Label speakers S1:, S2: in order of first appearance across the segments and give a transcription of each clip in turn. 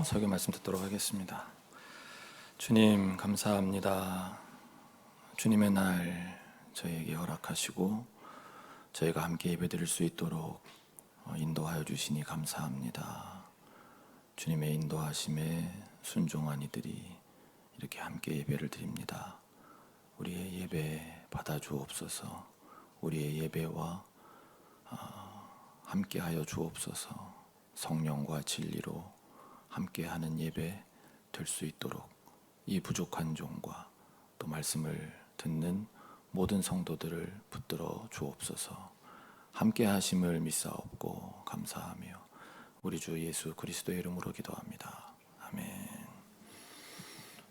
S1: 설교 말씀 듣도록 하겠습니다. 주님 감사합니다. 주님의 날 저희에게 허락하시고 저희가 함께 예배드릴 수 있도록 인도하여 주시니 감사합니다. 주님의 인도하심에 순종한 이들이 이렇게 함께 예배를 드립니다. 우리의 예배 받아 주옵소서. 우리의 예배와 함께하여 주옵소서. 성령과 진리로 함께하는 예배 될 수 있도록 이 부족한 종과 또 말씀을 듣는 모든 성도들을 붙들어 주옵소서. 함께하심을 믿사옵고 감사하며 우리 주 예수 그리스도의 이름으로 기도합니다. 아멘.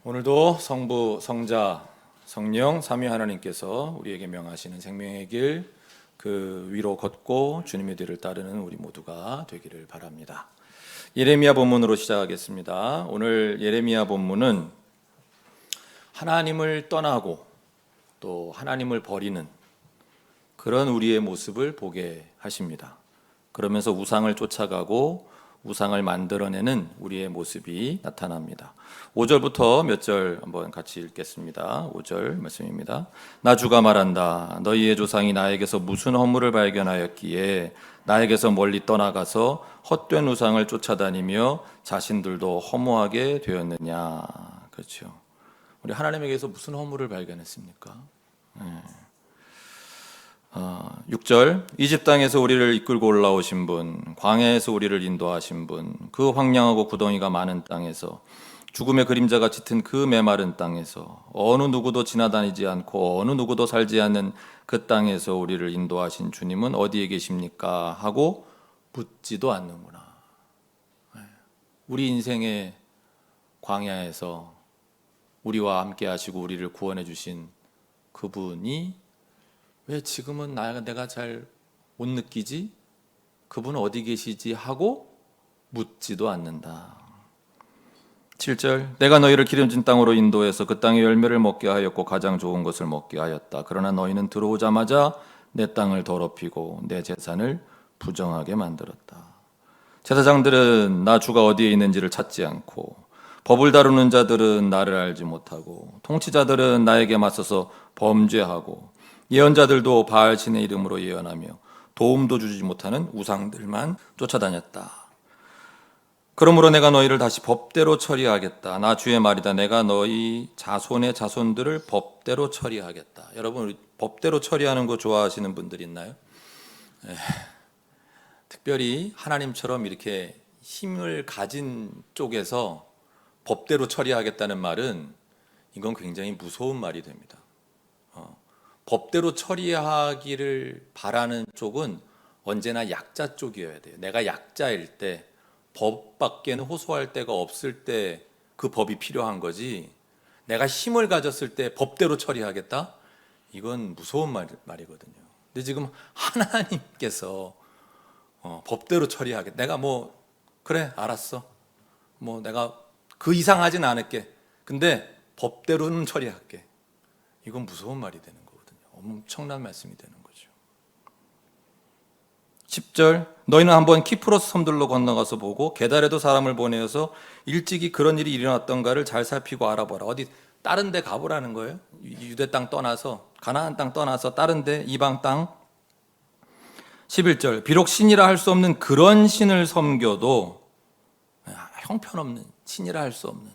S1: 오늘도 성부, 성자, 성령 삼위 하나님께서 우리에게 명하시는 생명의 길 그 위로 걷고 주님의 뒤를 따르는 우리 모두가 되기를 바랍니다. 예레미야 본문으로 시작하겠습니다. 오늘 예레미야 본문은 하나님을 떠나고 또 하나님을 버리는 그런 우리의 모습을 보게 하십니다. 그러면서 우상을 쫓아가고 우상을 만들어내는 우리의 모습이 나타납니다. 5절부터 몇 절 한번 같이 읽겠습니다. 5절 말씀입니다. 나 주가 말한다. 너희의 조상이 나에게서 무슨 허물을 발견하였기에 나에게서 멀리 떠나가서 헛된 우상을 쫓아다니며 자신들도 허무하게 되었느냐. 그렇죠. 우리 하나님에게서 무슨 허물을 발견했습니까? 6절 이집 땅에서 우리를 이끌고 올라오신 분, 광야에서 우리를 인도하신 분, 그 황량하고 구덩이가 많은 땅에서 죽음의 그림자가 짙은 그 메마른 땅에서 어느 누구도 지나다니지 않고 어느 누구도 살지 않는 그 땅에서 우리를 인도하신 주님은 어디에 계십니까? 하고 묻지도 않는구나. 우리 인생의 광야에서 우리와 함께 하시고 우리를 구원해 주신 그분이 왜 지금은 내가 잘 못 느끼지? 그분은 어디 계시지? 하고 묻지도 않는다. 7절 내가 너희를 기름진 땅으로 인도해서 그 땅의 열매를 먹게 하였고 가장 좋은 것을 먹게 하였다. 그러나 너희는 들어오자마자 내 땅을 더럽히고 내 제산을 부정하게 만들었다. 제사장들은 나 주가 어디에 있는지를 찾지 않고 법을 다루는 자들은 나를 알지 못하고 통치자들은 나에게 맞서서 범죄하고 예언자들도 바알 신의 이름으로 예언하며 도움도 주지 못하는 우상들만 쫓아다녔다. 그러므로 내가 너희를 다시 법대로 처리하겠다. 나 주의 말이다. 내가 너희 자손의 자손들을 법대로 처리하겠다. 여러분 우리 법대로 처리하는 거 좋아하시는 분들 있나요? 특별히 하나님처럼 이렇게 힘을 가진 쪽에서 법대로 처리하겠다는 말은 이건 굉장히 무서운 말이 됩니다. 법대로 처리하기를 바라는 쪽은 언제나 약자 쪽이어야 돼요. 내가 약자일 때 법밖에는 호소할 데가 없을 때 그 법이 필요한 거지, 내가 힘을 가졌을 때 법대로 처리하겠다? 이건 무서운 말이거든요. 근데 지금 하나님께서 법대로 처리하겠다. 내가 그래 알았어. 내가 그 이상 하진 않을게. 근데 법대로는 처리할게. 이건 무서운 말이 되는 거거든요. 엄청난 말씀이 되는 거죠. 10절 너희는 한번 키프로스 섬들로 건너가서 보고 게달에도 사람을 보내어서 일찍이 그런 일이 일어났던가를 잘 살피고 알아보라. 어디 다른 데 가보라는 거예요. 유대 땅 떠나서 가나안 땅 떠나서 다른 데 이방 땅. 11절 비록 신이라 할 수 없는 그런 신을 섬겨도, 형편없는 신이라 할 수 없는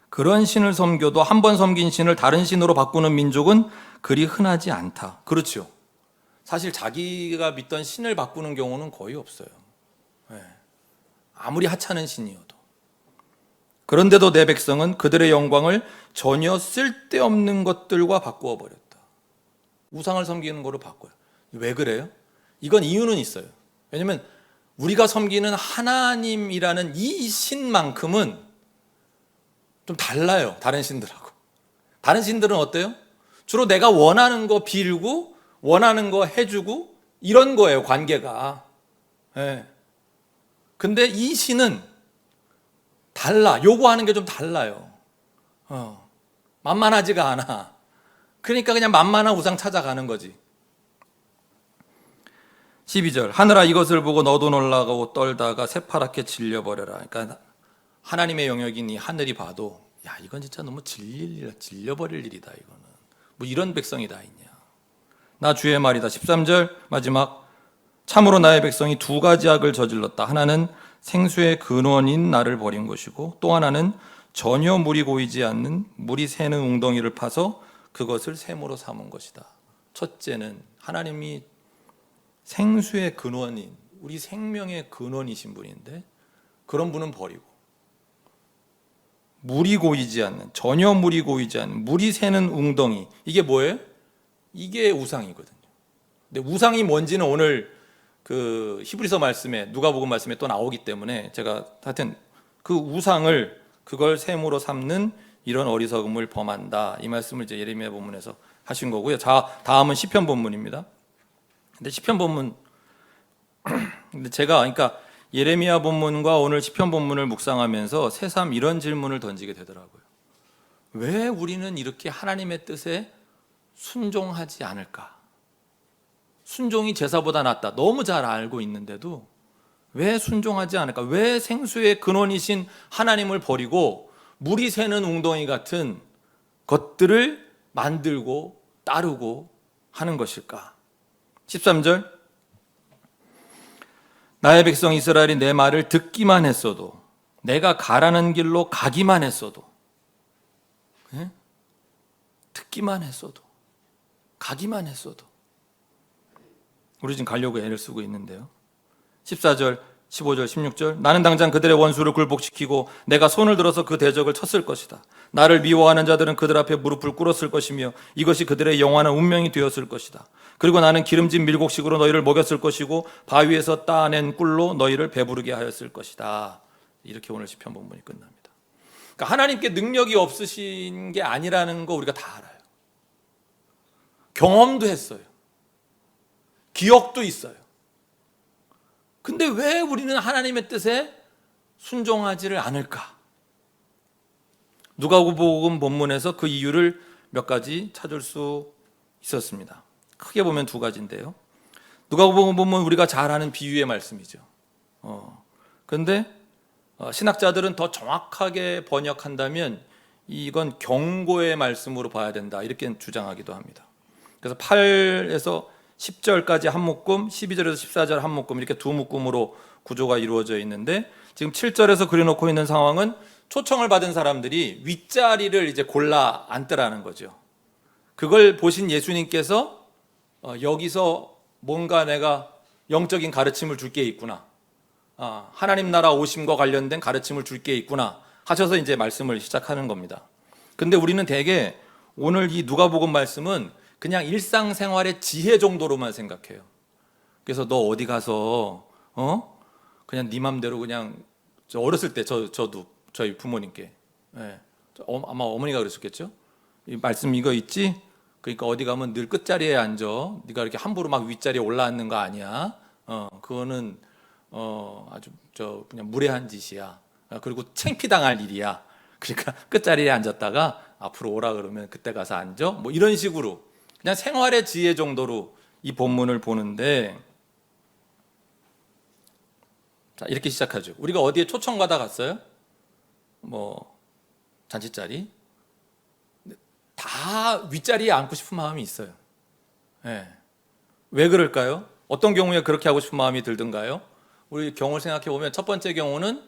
S1: 그런 신을 섬겨도 한 번 섬긴 신을 다른 신으로 바꾸는 민족은 그리 흔하지 않다. 그렇죠. 사실 자기가 믿던 신을 바꾸는 경우는 거의 없어요. 아무리 하찮은 신이어도. 그런데도 내 백성은 그들의 영광을 전혀 쓸데없는 것들과 바꾸어 버렸다. 우상을 섬기는 거로 바꿔요. 왜 그래요? 이건 이유는 있어요. 왜냐하면 우리가 섬기는 하나님이라는 이 신만큼은 좀 달라요. 다른 신들하고. 다른 신들은 어때요? 주로 내가 원하는 거 빌고 원하는 거 해주고 이런 거예요. 관계가. 근데 이 신은 달라. 요구하는 게 좀 달라요. 만만하지가 않아. 그러니까 그냥 만만한 우상 찾아가는 거지. 12절 하늘아 이것을 보고 너도 놀라고 떨다가 새파랗게 질려버려라. 그러니까 하나님의 영역인 이 하늘이 봐도 야 이건 진짜 너무 질려버릴 일이다. 이거는 뭐 이런 백성이 다 있냐. 나 주의 말이다. 13절 마지막 참으로 나의 백성이 두 가지 악을 저질렀다. 하나는 생수의 근원인 나를 버린 것이고 또 하나는 전혀 물이 고이지 않는 물이 새는 웅덩이를 파서 그것을 샘으로 삼은 것이다. 첫째는 하나님이 생수의 근원인 우리 생명의 근원이신 분인데 그런 분은 버리고 물이 고이지 않는 전혀 물이 고이지 않는 물이 새는 웅덩이 이게 뭐예요? 이게 우상이거든요. 근데 우상이 뭔지는 오늘 그 히브리서 말씀에 누가복음 말씀에 또 나오기 때문에 제가 하여튼 그 우상을 그걸 샘으로 삼는 이런 어리석음을 범한다. 이 말씀을 이제 예레미야 본문에서 하신 거고요. 자, 다음은 시편 본문입니다. 근데 시편 본문 근데 제가 그러니까 예레미야 본문과 오늘 시편 본문을 묵상하면서 새삼 이런 질문을 던지게 되더라고요. 왜 우리는 이렇게 하나님의 뜻에 순종하지 않을까? 순종이 제사보다 낫다. 너무 잘 알고 있는데도 왜 순종하지 않을까? 왜 생수의 근원이신 하나님을 버리고 물이 새는 웅덩이 같은 것들을 만들고 따르고 하는 것일까? 13절 나의 백성 이스라엘이 내 말을 듣기만 했어도 내가 가라는 길로 가기만 했어도 듣기만 했어도 가기만 했어도 우리 지금 가려고 애를 쓰고 있는데요. 14절, 15절, 16절 나는 당장 그들의 원수를 굴복시키고 내가 손을 들어서 그 대적을 쳤을 것이다. 나를 미워하는 자들은 그들 앞에 무릎을 꿇었을 것이며 이것이 그들의 영원한 운명이 되었을 것이다. 그리고 나는 기름진 밀곡식으로 너희를 먹였을 것이고 바위에서 따낸 꿀로 너희를 배부르게 하였을 것이다. 이렇게 오늘 시편 본문이 끝납니다. 그러니까 하나님께 능력이 없으신 게 아니라는 거 우리가 다 알아요. 경험도 했어요. 기억도 있어요. 근데 왜 우리는 하나님의 뜻에 순종하지를 않을까? 누가복음 본문에서 그 이유를 몇 가지 찾을 수 있었습니다. 크게 보면 두 가지인데요. 누가복음 본문 우리가 잘 아는 비유의 말씀이죠. 그런데 신학자들은 더 정확하게 번역한다면 이건 경고의 말씀으로 봐야 된다 이렇게 주장하기도 합니다. 그래서 8에서 10절까지 한 묶음, 12절에서 14절 한 묶음 이렇게 두 묶음으로 구조가 이루어져 있는데 지금 7절에서 그려놓고 있는 상황은 초청을 받은 사람들이 윗자리를 이제 골라 앉더라는 거죠. 그걸 보신 예수님께서 여기서 뭔가 내가 영적인 가르침을 줄 게 있구나. 하나님 나라 오심과 관련된 가르침을 줄 게 있구나 하셔서 이제 말씀을 시작하는 겁니다. 근데 우리는 대개 오늘 이 누가복음 말씀은 그냥 일상생활의 지혜 정도로만 생각해요. 그래서 너 어디 가서 그냥 네 맘대로 그냥 어렸을 때 저도 저희 부모님께 아마 어머니가 그랬었겠죠. 이 말씀 이거 있지? 그러니까 어디 가면 늘 끝자리에 앉아. 네가 이렇게 함부로 막 윗자리에 올라앉는 거 아니야. 그거는 아주 그냥 무례한 짓이야. 그리고 창피당할 일이야. 그러니까 끝자리에 앉았다가 앞으로 오라 그러면 그때 가서 앉아. 뭐 이런 식으로 그냥 생활의 지혜 정도로 이 본문을 보는데 자 이렇게 시작하죠. 우리가 어디에 초청받아 갔어요? 뭐 잔치자리 다 윗자리에 앉고 싶은 마음이 있어요. 왜 그럴까요? 어떤 경우에 그렇게 하고 싶은 마음이 들던가요? 우리 경우를 생각해 보면 첫 번째 경우는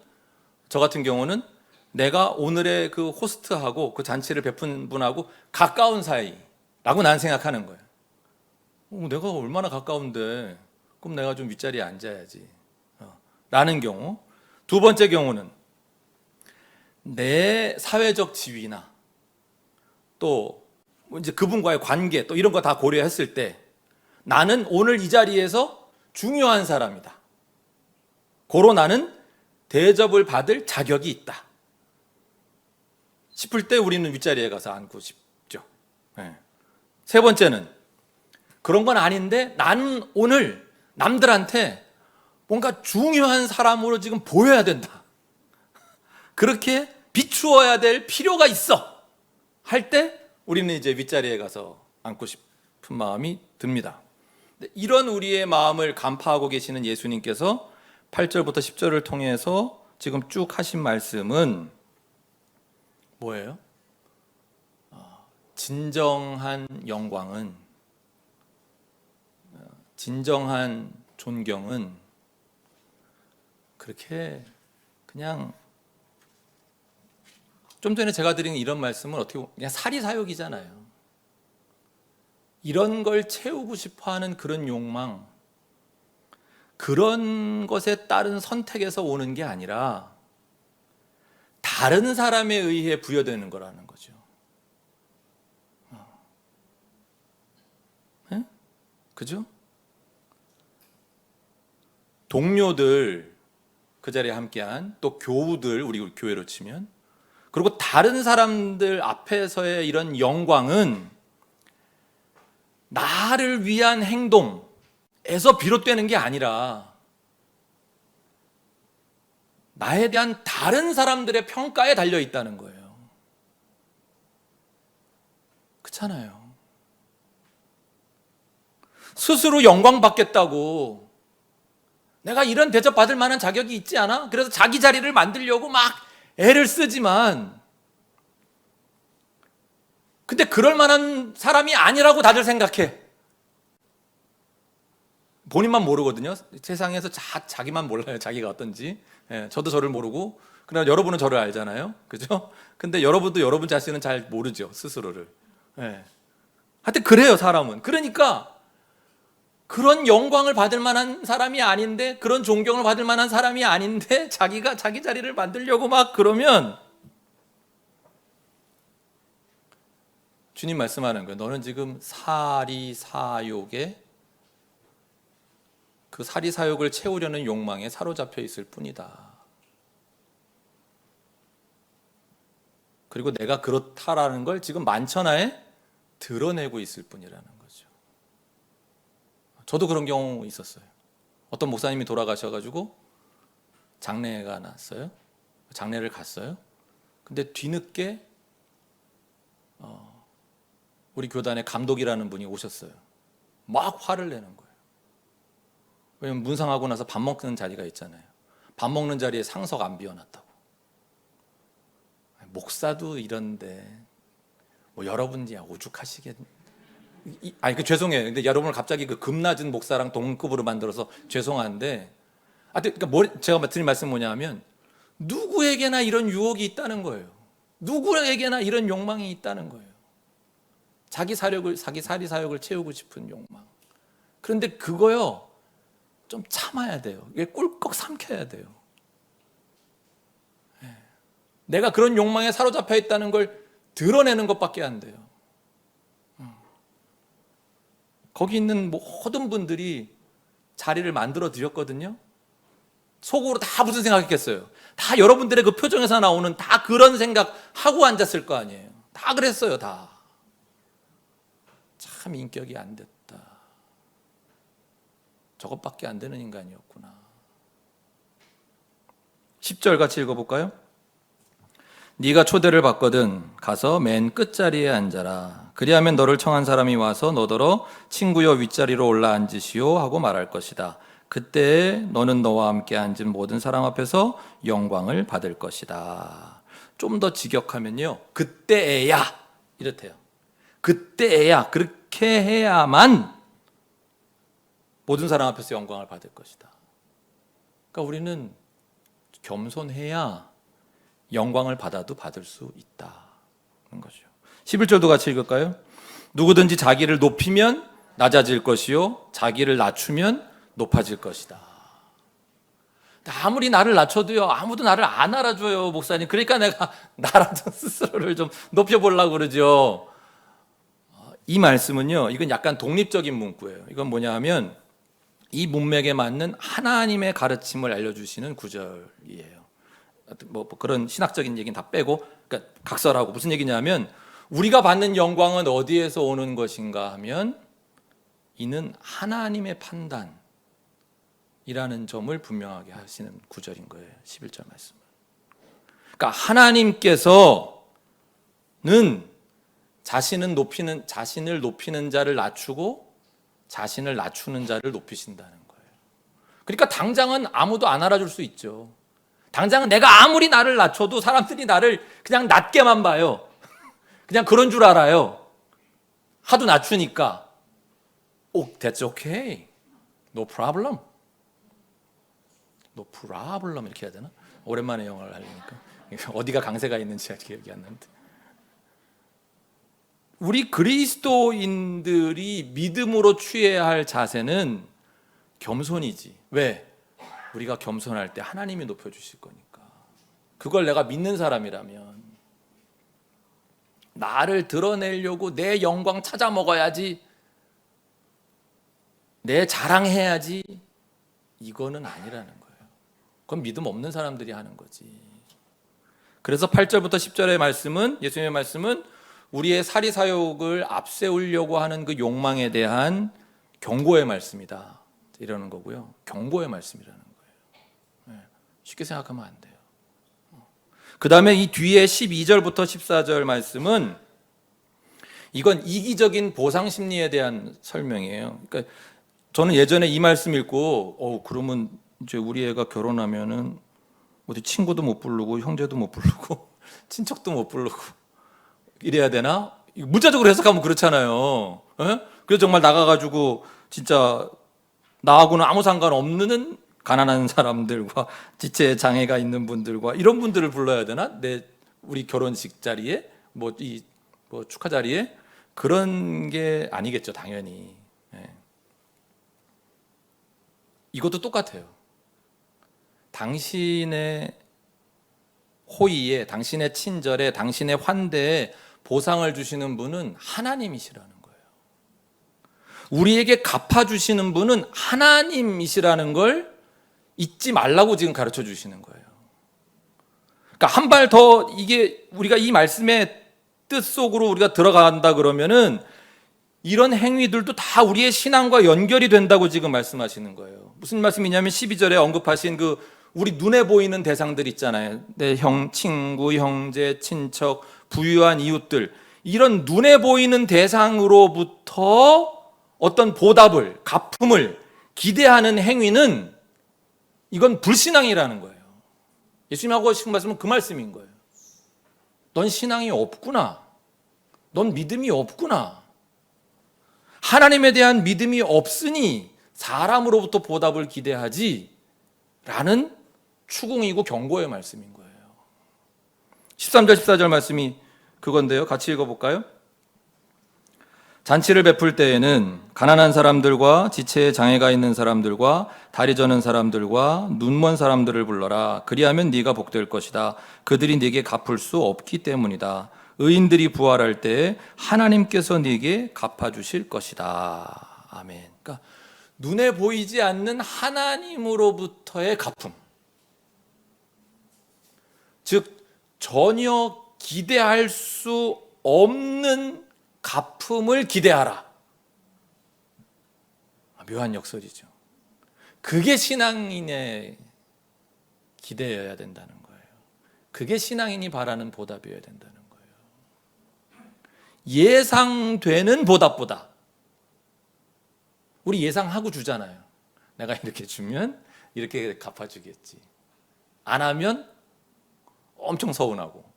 S1: 저 같은 경우는 내가 오늘의 그 호스트하고 그 잔치를 베푼 분하고 가까운 사이라고 난 생각하는 거예요. 내가 얼마나 가까운데 그럼 내가 좀 윗자리에 앉아야지 라는 경우. 두 번째 경우는 내 사회적 지위나 또 이제 그분과의 관계 또 이런 거 다 고려했을 때 나는 오늘 이 자리에서 중요한 사람이다. 고로 나는 대접을 받을 자격이 있다 싶을 때 우리는 윗자리에 가서 앉고 싶죠. 세 번째는 그런 건 아닌데 나는 오늘 남들한테 뭔가 중요한 사람으로 지금 보여야 된다. 그렇게 비추어야 될 필요가 있어 할 때 우리는 이제 윗자리에 가서 앉고 싶은 마음이 듭니다. 이런 우리의 마음을 간파하고 계시는 예수님께서 8절부터 10절을 통해서 지금 쭉 하신 말씀은 뭐예요? 진정한 영광은, 진정한 존경은 그렇게 그냥, 좀 전에 제가 드린 이런 말씀은 어떻게 보면 그냥 사리사욕이잖아요. 이런 걸 채우고 싶어하는 그런 욕망, 그런 것에 따른 선택에서 오는 게 아니라 다른 사람에 의해 부여되는 거라는 거죠. 네? 그죠? 동료들, 그 자리에 함께한 또 교우들, 우리 교회로 치면, 그리고 다른 사람들 앞에서의 이런 영광은 나를 위한 행동에서 비롯되는 게 아니라 나에 대한 다른 사람들의 평가에 달려 있다는 거예요. 그렇잖아요. 스스로 영광 받겠다고 내가 이런 대접 받을 만한 자격이 있지 않아? 그래서 자기 자리를 만들려고 막 애를 쓰지만, 근데 그럴 만한 사람이 아니라고 다들 생각해. 본인만 모르거든요. 세상에서 자기만 몰라요. 자기가 어떤지. 예, 저도 저를 모르고, 그러나 여러분은 저를 알잖아요. 그죠? 근데 여러분도 여러분 자신은 잘 모르죠. 스스로를. 예. 하여튼 그래요, 사람은. 그러니까 그런 영광을 받을 만한 사람이 아닌데, 그런 존경을 받을 만한 사람이 아닌데 자기가 자기 자리를 만들려고 막 그러면 주님 말씀하는 거예요. 너는 지금 사리사욕에, 그 사리사욕을 채우려는 욕망에 사로잡혀 있을 뿐이다. 그리고 내가 그렇다라는 걸 지금 만천하에 드러내고 있을 뿐이라는 거죠. 저도 그런 경우 있었어요. 어떤 목사님이 돌아가셔가지고 장례가 났어요. 장례를 갔어요. 근데 뒤늦게 우리 교단의 감독이라는 분이 오셨어요. 막 화를 내는 거예요. 왜냐면 문상하고 나서 밥 먹는 자리가 있잖아요. 밥 먹는 자리에 상석 안 비워놨다고. 목사도 이런데 뭐 여러분이 오죽하시겠. 죄송해요. 근데 여러분을 갑자기 그 급 낮은 목사랑 동급으로 만들어서 죄송한데, 그러니까 제가 드린 말씀 뭐냐면, 누구에게나 이런 유혹이 있다는 거예요. 누구에게나 이런 욕망이 있다는 거예요. 자기 사리사욕을 채우고 싶은 욕망. 그런데 그거요, 좀 참아야 돼요. 이게 꿀꺽 삼켜야 돼요. 내가 그런 욕망에 사로잡혀 있다는 걸 드러내는 것밖에 안 돼요. 거기 있는 모든 분들이 자리를 만들어 드렸거든요. 속으로 다 무슨 생각했겠어요? 다 여러분들의 그 표정에서 나오는 다 그런 생각 하고 앉았을 거 아니에요. 다 그랬어요, 다. 참 인격이 안 됐다. 저것밖에 안 되는 인간이었구나. 10절 같이 읽어볼까요? 네가 초대를 받거든 가서 맨 끝자리에 앉아라. 그리하면 너를 청한 사람이 와서 너더러 친구여 윗자리로 올라 앉으시오 하고 말할 것이다. 그때에 너는 너와 함께 앉은 모든 사람 앞에서 영광을 받을 것이다. 좀 더 직역하면요, 그때에야 이렇대요. 그때에야, 그렇게 해야만 모든 사람 앞에서 영광을 받을 것이다. 그러니까 우리는 겸손해야 영광을 받아도 받을 수 있다는 거죠. 11절도 같이 읽을까요? 누구든지 자기를 높이면 낮아질 것이요 자기를 낮추면 높아질 것이다. 아무리 나를 낮춰도요, 아무도 나를 안 알아줘요, 목사님. 그러니까 내가 나라도 스스로를 좀 높여보려고 그러죠. 이 말씀은요, 이건 약간 독립적인 문구예요. 이건 뭐냐 하면 이 문맥에 맞는 하나님의 가르침을 알려주시는 구절이에요. 뭐 그런 신학적인 얘기는 다 빼고, 그러니까 각설하고, 무슨 얘기냐면 우리가 받는 영광은 어디에서 오는 것인가 하면 이는 하나님의 판단이라는 점을 분명하게 하시는 구절인 거예요. 11절 말씀은. 그러니까 하나님께서는 자신을 높이는 자를 낮추고 자신을 낮추는 자를 높이신다는 거예요. 그러니까 당장은 아무도 안 알아줄 수 있죠.
S2: 당장 내가 아무리 나를 낮춰도 사람들이 나를 그냥 낮게만 봐요. 그냥 그런 줄 알아요. 하도 낮추니까. That's okay. No problem. No problem 이렇게 해야 되나? 오랜만에 영어를 하려니까 어디가 강세가 있는지 기억이 안 나는데. 우리 그리스도인들이 믿음으로 취해야 할 자세는 겸손이지. 왜? 우리가 겸손할 때 하나님이 높여주실 거니까. 그걸 내가 믿는 사람이라면 나를 드러내려고 내 영광 찾아 먹어야지, 내 자랑해야지, 이거는 아니라는 거예요. 그건 믿음 없는 사람들이 하는 거지. 그래서 8절부터 10절의 말씀은, 예수님의 말씀은 우리의 사리사욕을 앞세우려고 하는 그 욕망에 대한 경고의 말씀이다, 이러는 거고요. 경고의 말씀이라는 거예요. 쉽게 생각하면 안 돼요. 그 다음에 이 뒤에 12절부터 14절 말씀은 이건 이기적인 보상 심리에 대한 설명이에요. 그러니까 저는 예전에 이 말씀 읽고 그러면 이제 우리 애가 결혼하면은 어디 친구도 못 부르고 형제도 못 부르고 친척도 못 부르고 이래야 되나? 문자적으로 해석하면 그렇잖아요. 그래서 정말 나가가지고 진짜 나하고는 아무 상관없는 가난한 사람들과 지체 장애가 있는 분들과 이런 분들을 불러야 되나? 우리 결혼식 자리에 뭐 축하 자리에 그런 게 아니겠죠, 당연히. 이것도 똑같아요. 당신의 호의에, 당신의 친절에, 당신의 환대에 보상을 주시는 분은 하나님이시라는 거예요. 우리에게 갚아주시는 분은 하나님이시라는 걸 잊지 말라고 지금 가르쳐 주시는 거예요. 그러니까 한 발 더 이게 우리가 이 말씀의 뜻 속으로 우리가 들어간다 그러면은 이런 행위들도 다 우리의 신앙과 연결이 된다고 지금 말씀하시는 거예요. 무슨 말씀이냐면 12절에 언급하신 그 우리 눈에 보이는 대상들 있잖아요. 내 친구, 형제, 친척, 부유한 이웃들, 이런 눈에 보이는 대상으로부터 어떤 보답을, 갚음을 기대하는 행위는 이건 불신앙이라는 거예요. 예수님하고 하신 말씀은 그 말씀인 거예요. 넌 신앙이 없구나. 넌 믿음이 없구나. 하나님에 대한 믿음이 없으니 사람으로부터 보답을 기대하지 라는 추궁이고 경고의 말씀인 거예요. 13절 14절 말씀이 그건데요. 같이 읽어볼까요? 잔치를 베풀 때에는 가난한 사람들과 지체에 장애가 있는 사람들과 다리 저는 사람들과 눈먼 사람들을 불러라. 그리하면 네가 복될 것이다. 그들이 네게 갚을 수 없기 때문이다. 의인들이 부활할 때에 하나님께서 네게 갚아주실 것이다. 아멘. 그러니까 눈에 보이지 않는 하나님으로부터의 갚음, 즉 전혀 기대할 수 없는 갚음을 기대하라. 묘한 역설이죠. 그게 신앙인의 기대여야 된다는 거예요. 그게 신앙인이 바라는 보답이어야 된다는 거예요. 예상되는 보답보다, 우리 예상하고 주잖아요. 내가 이렇게 주면 이렇게 갚아주겠지. 안 하면 엄청 서운하고.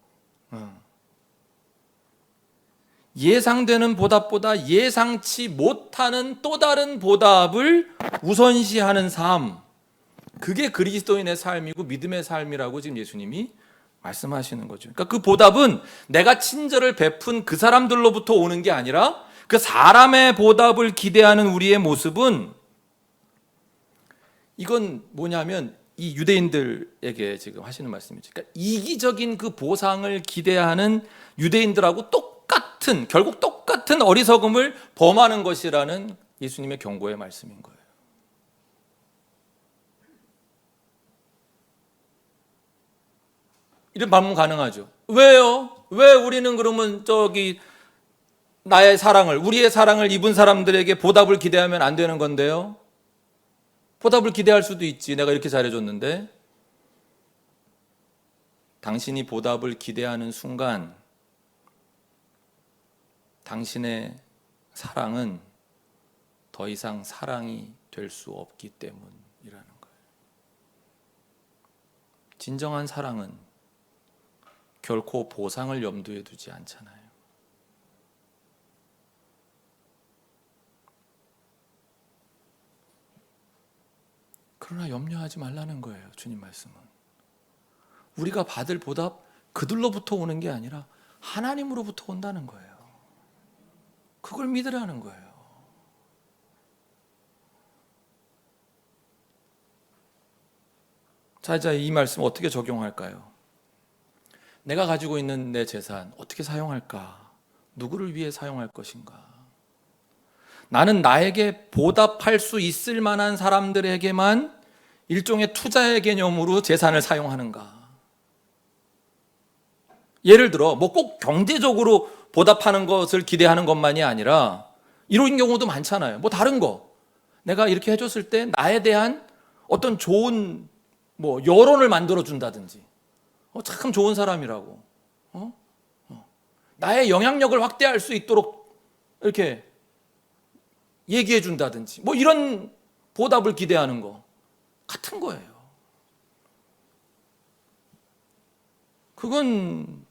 S2: 예상되는 보답보다 예상치 못하는 또 다른 보답을 우선시하는 삶, 그게 그리스도인의 삶이고 믿음의 삶이라고 지금 예수님이 말씀하시는 거죠. 그러니까 그 보답은 내가 친절을 베푼 그 사람들로부터 오는 게 아니라 그 사람의 보답을 기대하는 우리의 모습은, 이건 뭐냐면 이 유대인들에게 지금 하시는 말씀이죠. 그러니까 이기적인 그 보상을 기대하는 유대인들하고 결국 똑같은 어리석음을 범하는 것이라는 예수님의 경고의 말씀인 거예요. 이런 반문 가능하죠. 왜요? 왜 우리는 그러면 나의 사랑을, 우리의 사랑을 입은 사람들에게 보답을 기대하면 안 되는 건데요? 보답을 기대할 수도 있지. 내가 이렇게 잘해줬는데. 당신이 보답을 기대하는 순간 당신의 사랑은 더 이상 사랑이 될 수 없기 때문이라는 거예요. 진정한 사랑은 결코 보상을 염두에 두지 않잖아요. 그러나 염려하지 말라는 거예요. 주님 말씀은. 우리가 받을 보답 그들로부터 오는 게 아니라 하나님으로부터 온다는 거예요. 그걸 믿으라는 거예요. 자, 이제 이 말씀 어떻게 적용할까요? 내가 가지고 있는 내 재산 어떻게 사용할까? 누구를 위해 사용할 것인가? 나는 나에게 보답할 수 있을 만한 사람들에게만 일종의 투자의 개념으로 재산을 사용하는가? 예를 들어 뭐 꼭 경제적으로 보답하는 것을 기대하는 것만이 아니라 이런 경우도 많잖아요. 뭐 다른 거 내가 이렇게 해줬을 때 나에 대한 어떤 좋은 뭐 여론을 만들어 준다든지, 참 좋은 사람이라고, 나의 영향력을 확대할 수 있도록 이렇게 얘기해 준다든지, 뭐 이런 보답을 기대하는 거 같은 거예요. 그건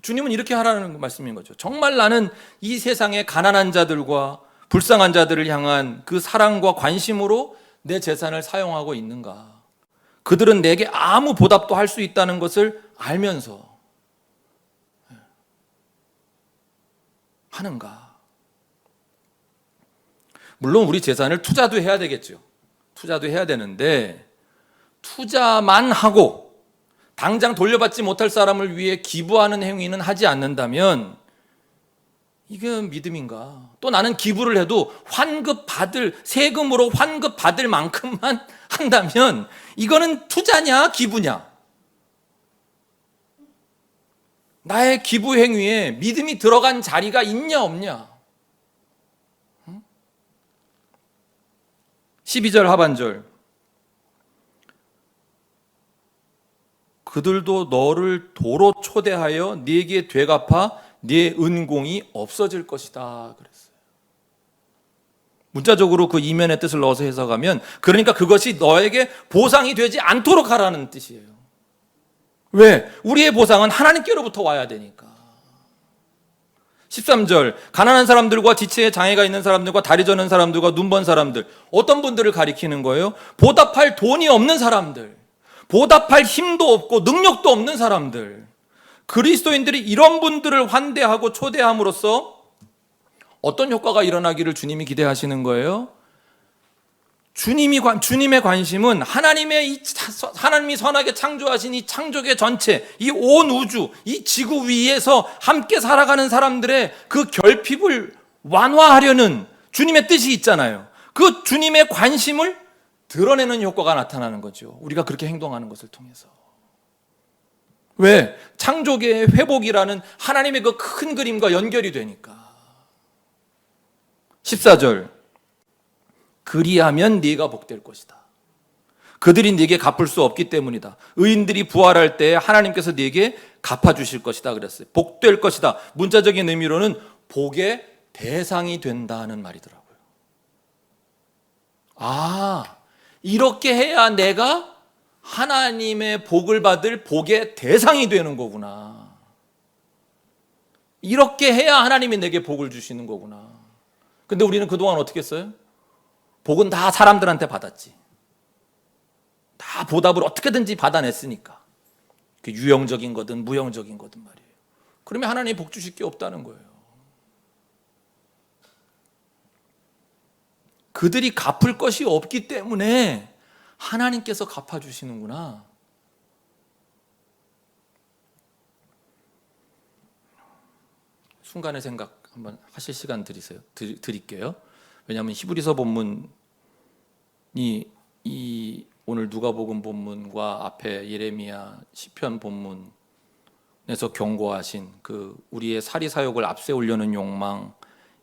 S2: 주님은 이렇게 하라는 말씀인 거죠. 정말 나는 이 세상의 가난한 자들과 불쌍한 자들을 향한 그 사랑과 관심으로 내 재산을 사용하고 있는가? 그들은 내게 아무 보답도 할 수 있다는 것을 알면서 하는가? 물론 우리 재산을 투자도 해야 되겠죠. 투자도 해야 되는데 투자만 하고 당장 돌려받지 못할 사람을 위해 기부하는 행위는 하지 않는다면 이게 믿음인가? 또 나는 기부를 해도 세금으로 환급받을 만큼만 한다면 이거는 투자냐 기부냐? 나의 기부 행위에 믿음이 들어간 자리가 있냐 없냐? 12절 하반절, 그들도 너를 도로 초대하여 네게 되갚아 네 은공이 없어질 것이다 그랬어요. 문자적으로 그 이면의 뜻을 넣어서 해석하면 그러니까 그것이 너에게 보상이 되지 않도록 하라는 뜻이에요. 왜? 우리의 보상은 하나님께로부터 와야 되니까. 13절, 가난한 사람들과 지체에 장애가 있는 사람들과 다리 저는 사람들과 눈먼 사람들, 어떤 분들을 가리키는 거예요? 보답할 돈이 없는 사람들, 보답할 힘도 없고 능력도 없는 사람들. 그리스도인들이 이런 분들을 환대하고 초대함으로써 어떤 효과가 일어나기를 주님이 기대하시는 거예요? 주님의 관심은 하나님이 선하게 창조하신 이 창조계 전체, 이 온 우주, 이 지구 위에서 함께 살아가는 사람들의 그 결핍을 완화하려는 주님의 뜻이 있잖아요. 그 주님의 관심을 드러내는 효과가 나타나는 거죠. 우리가 그렇게 행동하는 것을 통해서. 왜? 창조계의 회복이라는 하나님의 그 큰 그림과 연결이 되니까. 14절, 그리하면 네가 복될 것이다. 그들이 네게 갚을 수 없기 때문이다. 의인들이 부활할 때 하나님께서 네게 갚아주실 것이다 그랬어요. 복될 것이다. 문자적인 의미로는 복의 대상이 된다는 말이더라고요. 이렇게 해야 내가 하나님의 복을 받을 복의 대상이 되는 거구나. 이렇게 해야 하나님이 내게 복을 주시는 거구나. 근데 우리는 그동안 어떻게 했어요? 복은 다 사람들한테 받았지. 다 보답을 어떻게든지 받아냈으니까. 그 유형적인 거든 무형적인 거든 말이에요. 그러면 하나님이 복 주실 게 없다는 거예요. 그들이 갚을 것이 없기 때문에 하나님께서 갚아주시는구나. 순간의 생각 한번 하실 시간 드릴게요. 왜냐하면 히브리서 본문이 이 오늘 누가복음 본문과 앞에 예레미야 시편 본문에서 경고하신 그 우리의 사리사욕을 앞세우려는 욕망,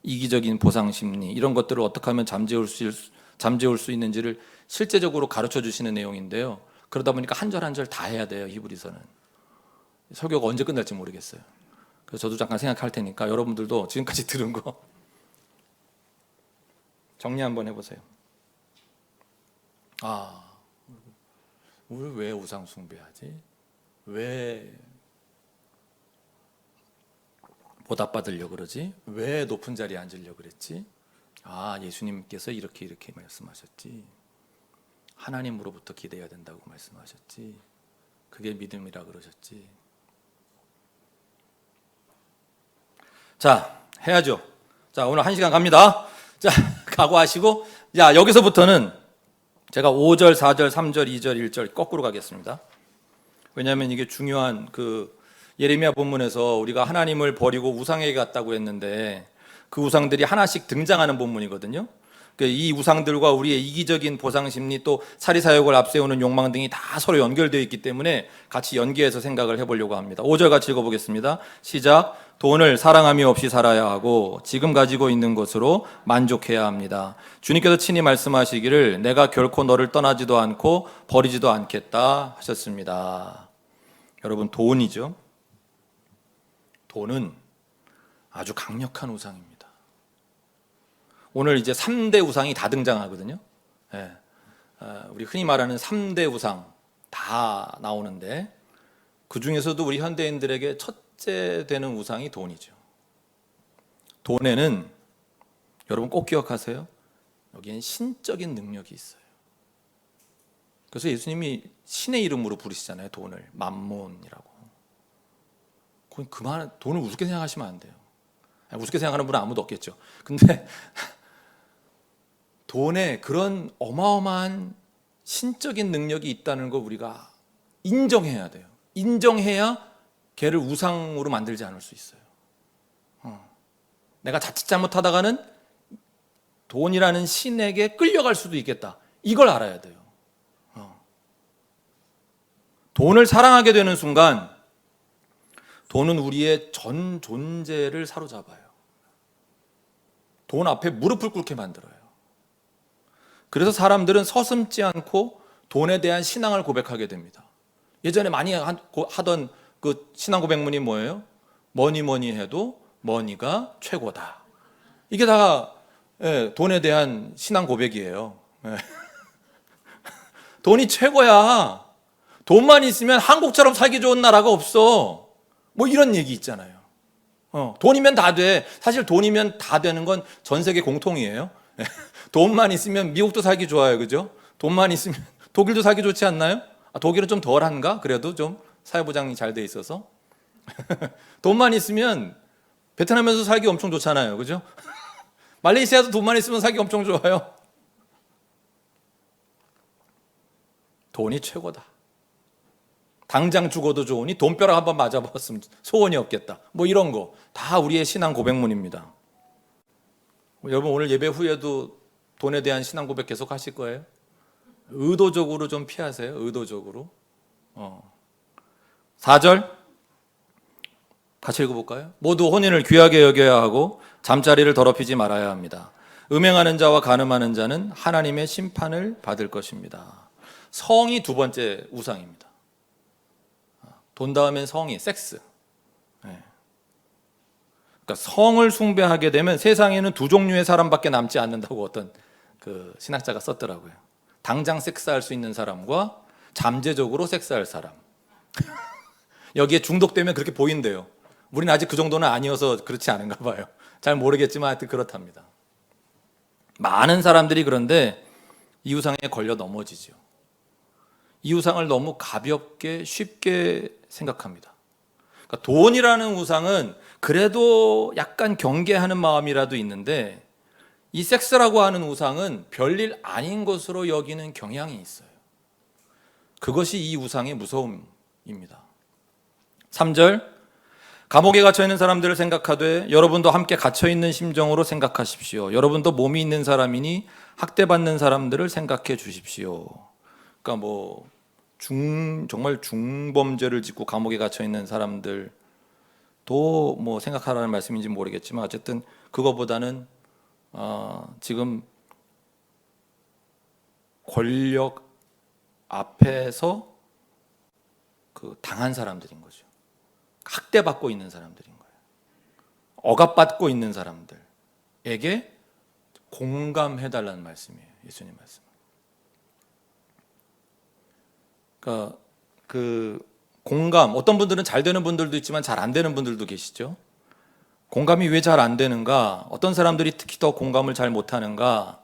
S2: 이기적인 보상 심리, 이런 것들을 어떻게 하면 잠재울 수 있는지를 실제적으로 가르쳐 주시는 내용인데요. 그러다 보니까 한 절 한 절 다 해야 돼요. 히브리서는. 설교가 언제 끝날지 모르겠어요. 그래서 저도 잠깐 생각할 테니까 여러분들도 지금까지 들은 거 정리 한번 해보세요. 우리 왜 우상 숭배하지? 왜 보답받으려고 그러지? 왜 높은 자리에 앉으려고 그랬지? 아, 예수님께서 이렇게 말씀하셨지. 하나님으로부터 기대해야 된다고 말씀하셨지. 그게 믿음이라 그러셨지. 자, 해야죠. 자, 오늘 1시간 갑니다. 자, 각오하시고, 자, 여기서부터는 제가 5절, 4절, 3절, 2절, 1절 거꾸로 가겠습니다. 왜냐하면 이게 중요한 예레미야 본문에서 우리가 하나님을 버리고 우상에게 갔다고 했는데 그 우상들이 하나씩 등장하는 본문이거든요. 이 우상들과 우리의 이기적인 보상심리 또 사리사욕을 앞세우는 욕망 등이 다 서로 연결되어 있기 때문에 같이 연계해서 생각을 해보려고 합니다. 5절 같이 읽어보겠습니다. 시작. 돈을 사랑함이 없이 살아야 하고 지금 가지고 있는 것으로 만족해야 합니다. 주님께서 친히 말씀하시기를 내가 결코 너를 떠나지도 않고 버리지도 않겠다 하셨습니다. 여러분, 돈이죠. 돈은 아주 강력한 우상입니다. 오늘 이제 3대 우상이 다 등장하거든요. 예. 우리 흔히 말하는 3대 우상 다 나오는데 그 중에서도 우리 현대인들에게 첫째 되는 우상이 돈이죠. 돈에는 여러분 꼭 기억하세요. 여기엔 신적인 능력이 있어요. 그래서 예수님이 신의 이름으로 부르시잖아요. 돈을 맘몬이라고. 그만 돈을 우습게 생각하시면 안 돼요. 우습게 생각하는 분은 아무도 없겠죠. 근데 돈에 그런 어마어마한 신적인 능력이 있다는 걸 우리가 인정해야 돼요. 인정해야 걔를 우상으로 만들지 않을 수 있어요. 내가 자칫 잘못하다가는 돈이라는 신에게 끌려갈 수도 있겠다. 이걸 알아야 돼요. 돈을 사랑하게 되는 순간 돈은 우리의 전 존재를 사로잡아요. 돈 앞에 무릎을 꿇게 만들어요. 그래서 사람들은 서슴지 않고 돈에 대한 신앙을 고백하게 됩니다. 예전에 많이 하던 그 신앙 고백문이 뭐예요? 뭐니 해도 머니가 최고다. 이게 다 돈에 대한 신앙 고백이에요. 돈이 최고야. 돈만 있으면 한국처럼 살기 좋은 나라가 없어. 뭐 이런 얘기 있잖아요. 돈이면 다 돼. 사실 돈이면 다 되는 건 전 세계 공통이에요. 돈만 있으면 미국도 살기 좋아요. 그죠? 돈만 있으면 독일도 살기 좋지 않나요? 독일은 좀 덜한가? 그래도 좀 사회보장이 잘 돼 있어서. 돈만 있으면 베트남에서 살기 엄청 좋잖아요. 그죠? 말레이시아도 돈만 있으면 살기 엄청 좋아요. 돈이 최고다. 당장 죽어도 좋으니 돈벼락 한번 맞아봤으면 소원이 없겠다. 뭐 이런 거 다 우리의 신앙 고백문입니다. 여러분 오늘 예배 후에도 돈에 대한 신앙 고백 계속 하실 거예요? 의도적으로 좀 피하세요. 의도적으로. 4절 같이 읽어볼까요? 모두 혼인을 귀하게 여겨야 하고 잠자리를 더럽히지 말아야 합니다. 음행하는 자와 간음하는 자는 하나님의 심판을 받을 것입니다. 성이 두 번째 우상입니다. 돈 다음엔 성이 섹스. 그러니까 성을 숭배하게 되면 세상에는 두 종류의 사람밖에 남지 않는다고 어떤 그 신학자가 썼더라고요. 당장 섹스할 수 있는 사람과 잠재적으로 섹스할 사람. 여기에 중독되면 그렇게 보인대요. 우리는 아직 그 정도는 아니어서 그렇지 않은가 봐요. 잘 모르겠지만 하여튼 그렇답니다. 많은 사람들이 그런데 이 우상에 걸려 넘어지죠. 이 우상을 너무 가볍게 쉽게 생각합니다. 그러니까 돈이라는 우상은 그래도 약간 경계하는 마음이라도 있는데 이 섹스라고 하는 우상은 별일 아닌 것으로 여기는 경향이 있어요. 그것이 이 우상의 무서움입니다. 3절 감옥에 갇혀있는 사람들을 생각하되 여러분도 함께 갇혀있는 심정으로 생각하십시오. 여러분도 몸이 있는 사람이니 학대받는 사람들을 생각해 주십시오. 그러니까 정말 중범죄를 짓고 감옥에 갇혀있는 사람들도 생각하라는 말씀인지 모르겠지만 어쨌든 그거보다는 지금 권력 앞에서 당한 사람들인 거죠. 학대받고 있는 사람들인 거예요. 억압받고 있는 사람들에게 공감해달라는 말씀이에요. 예수님 말씀. 그러니까 그 공감, 어떤 분들은 잘 되는 분들도 있지만 잘 안 되는 분들도 계시죠. 공감이 왜 잘 안 되는가? 어떤 사람들이 특히 더 공감을 잘 못하는가?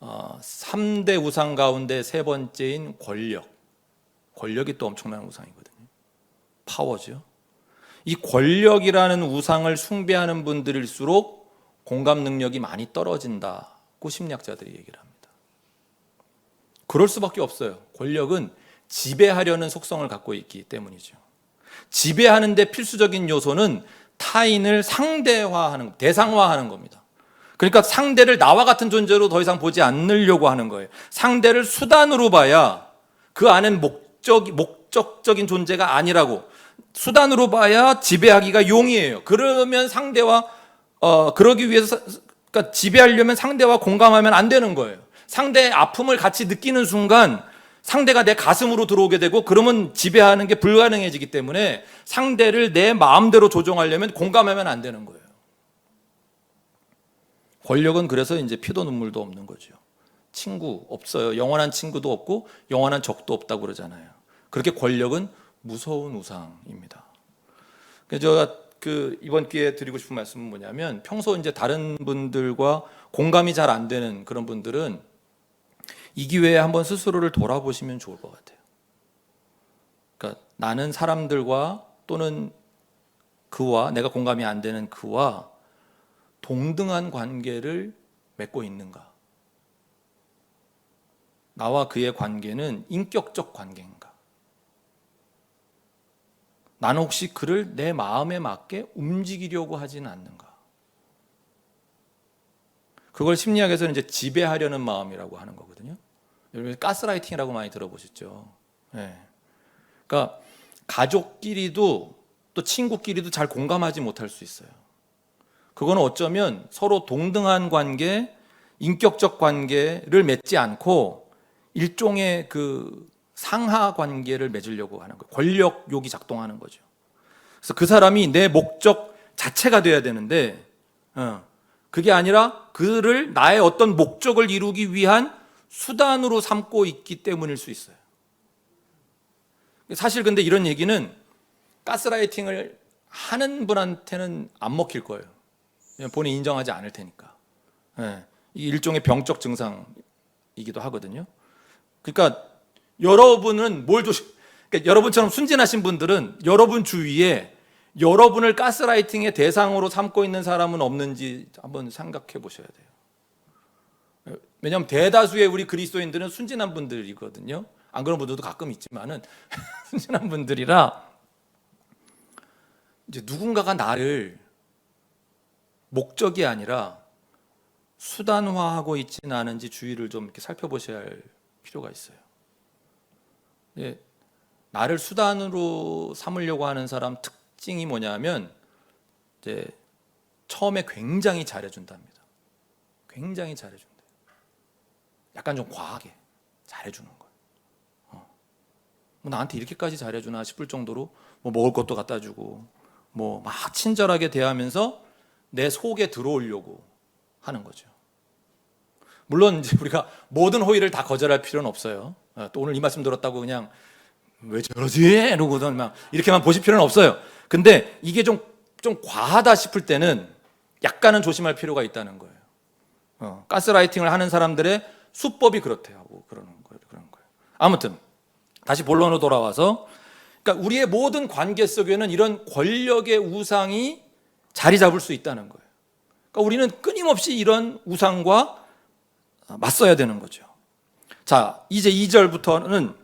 S2: 3대 우상 가운데 세 번째인 권력. 권력이 또 엄청난 우상이거든요. 파워죠. 이 권력이라는 우상을 숭배하는 분들일수록 공감 능력이 많이 떨어진다고 심리학자들이 얘기를 합니다. 그럴 수밖에 없어요. 권력은 지배하려는 속성을 갖고 있기 때문이죠. 지배하는 데 필수적인 요소는 타인을 상대화하는, 대상화하는 겁니다. 그러니까 상대를 나와 같은 존재로 더 이상 보지 않으려고 하는 거예요. 상대를 수단으로 봐야 그 안엔 목적적인 존재가 아니라고, 수단으로 봐야 지배하기가 용이해요. 그러면 상대와 그러기 위해서, 그러니까 지배하려면 상대와 공감하면 안 되는 거예요. 상대의 아픔을 같이 느끼는 순간 상대가 내 가슴으로 들어오게 되고, 그러면 지배하는 게 불가능해지기 때문에 상대를 내 마음대로 조종하려면 공감하면 안 되는 거예요. 권력은 그래서 이제 피도 눈물도 없는 거죠. 친구 없어요. 영원한 친구도 없고 영원한 적도 없다고 그러잖아요. 그렇게 권력은 무서운 우상입니다. 그래서 제가 이번 기회에 드리고 싶은 말씀은 뭐냐면, 평소 이제 다른 분들과 공감이 잘 안 되는 그런 분들은 이 기회에 한번 스스로를 돌아보시면 좋을 것 같아요. 그러니까 나는 사람들과, 또는 그와, 내가 공감이 안 되는 그와 동등한 관계를 맺고 있는가? 나와 그의 관계는 인격적 관계인가? 나는 혹시 그를 내 마음에 맞게 움직이려고 하지는 않는가? 그걸 심리학에서는 이제 지배하려는 마음이라고 하는 거거든요. 여러분 가스라이팅이라고 많이 들어보셨죠? 네. 그러니까 가족끼리도 또 친구끼리도 잘 공감하지 못할 수 있어요. 그거는 어쩌면 서로 동등한 관계, 인격적 관계를 맺지 않고 일종의 그 상하 관계를 맺으려고 하는 거예요. 권력욕이 작동하는 거죠. 그래서 그 사람이 내 목적 자체가 돼야 되는데, 그게 아니라 그를 나의 어떤 목적을 이루기 위한 수단으로 삼고 있기 때문일 수 있어요. 사실 근데 이런 얘기는 가스라이팅을 하는 분한테는 안 먹힐 거예요. 본인이 인정하지 않을 테니까. 이 일종의 병적 증상이기도 하거든요. 그러니까 여러분은 그러니까 여러분처럼 순진하신 분들은 여러분 주위에 여러분을 가스라이팅의 대상으로 삼고 있는 사람은 없는지 한번 생각해 보셔야 돼요. 왜냐하면 대다수의 우리 그리스도인들은 순진한 분들이거든요. 안 그런 분들도 가끔 있지만은 순진한 분들이라 이제 누군가가 나를 목적이 아니라 수단화하고 있지는 않은지 주의를 좀 이렇게 살펴보셔야 할 필요가 있어요. 나를 수단으로 삼으려고 하는 사람 특징이 뭐냐면, 이제 처음에 굉장히 잘해준답니다. 굉장히 잘해준대요. 약간 좀 과하게 잘해주는 거예요. 뭐 나한테 이렇게까지 잘해주나 싶을 정도로 뭐 먹을 것도 갖다 주고, 뭐 막 친절하게 대하면서 내 속에 들어오려고 하는 거죠. 물론 이제 우리가 모든 호의를 다 거절할 필요는 없어요. 또 오늘 이 말씀 들었다고 그냥 왜 저러지? 이러고는 막 이렇게만 보실 필요는 없어요. 근데 이게 좀 과하다 싶을 때는 약간은 조심할 필요가 있다는 거예요. 가스라이팅을 하는 사람들의 수법이 그렇다고 그러는 거예요. 아무튼 다시 본론으로 돌아와서, 그러니까 우리의 모든 관계 속에는 이런 권력의 우상이 자리 잡을 수 있다는 거예요. 그러니까 우리는 끊임없이 이런 우상과 맞서야 되는 거죠. 자, 이제 2절부터는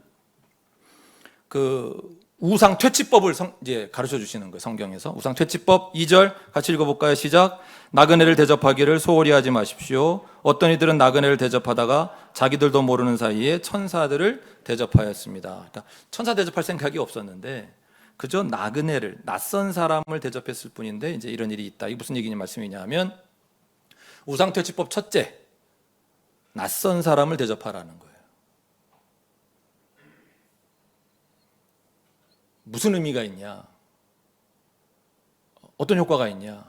S2: 그 우상 퇴치법을 이제 가르쳐 주시는 거예요. 성경에서 우상 퇴치법 2절 같이 읽어볼까요? 시작. 나그네를 대접하기를 소홀히 하지 마십시오. 어떤 이들은 나그네를 대접하다가 자기들도 모르는 사이에 천사들을 대접하였습니다. 그러니까 천사 대접할 생각이 없었는데 그저 나그네를, 낯선 사람을 대접했을 뿐인데 이제 이런 일이 있다. 이게 무슨 얘기냐 말씀이냐면, 우상 퇴치법 첫째, 낯선 사람을 대접하라는 거예요. 무슨 의미가 있냐? 어떤 효과가 있냐?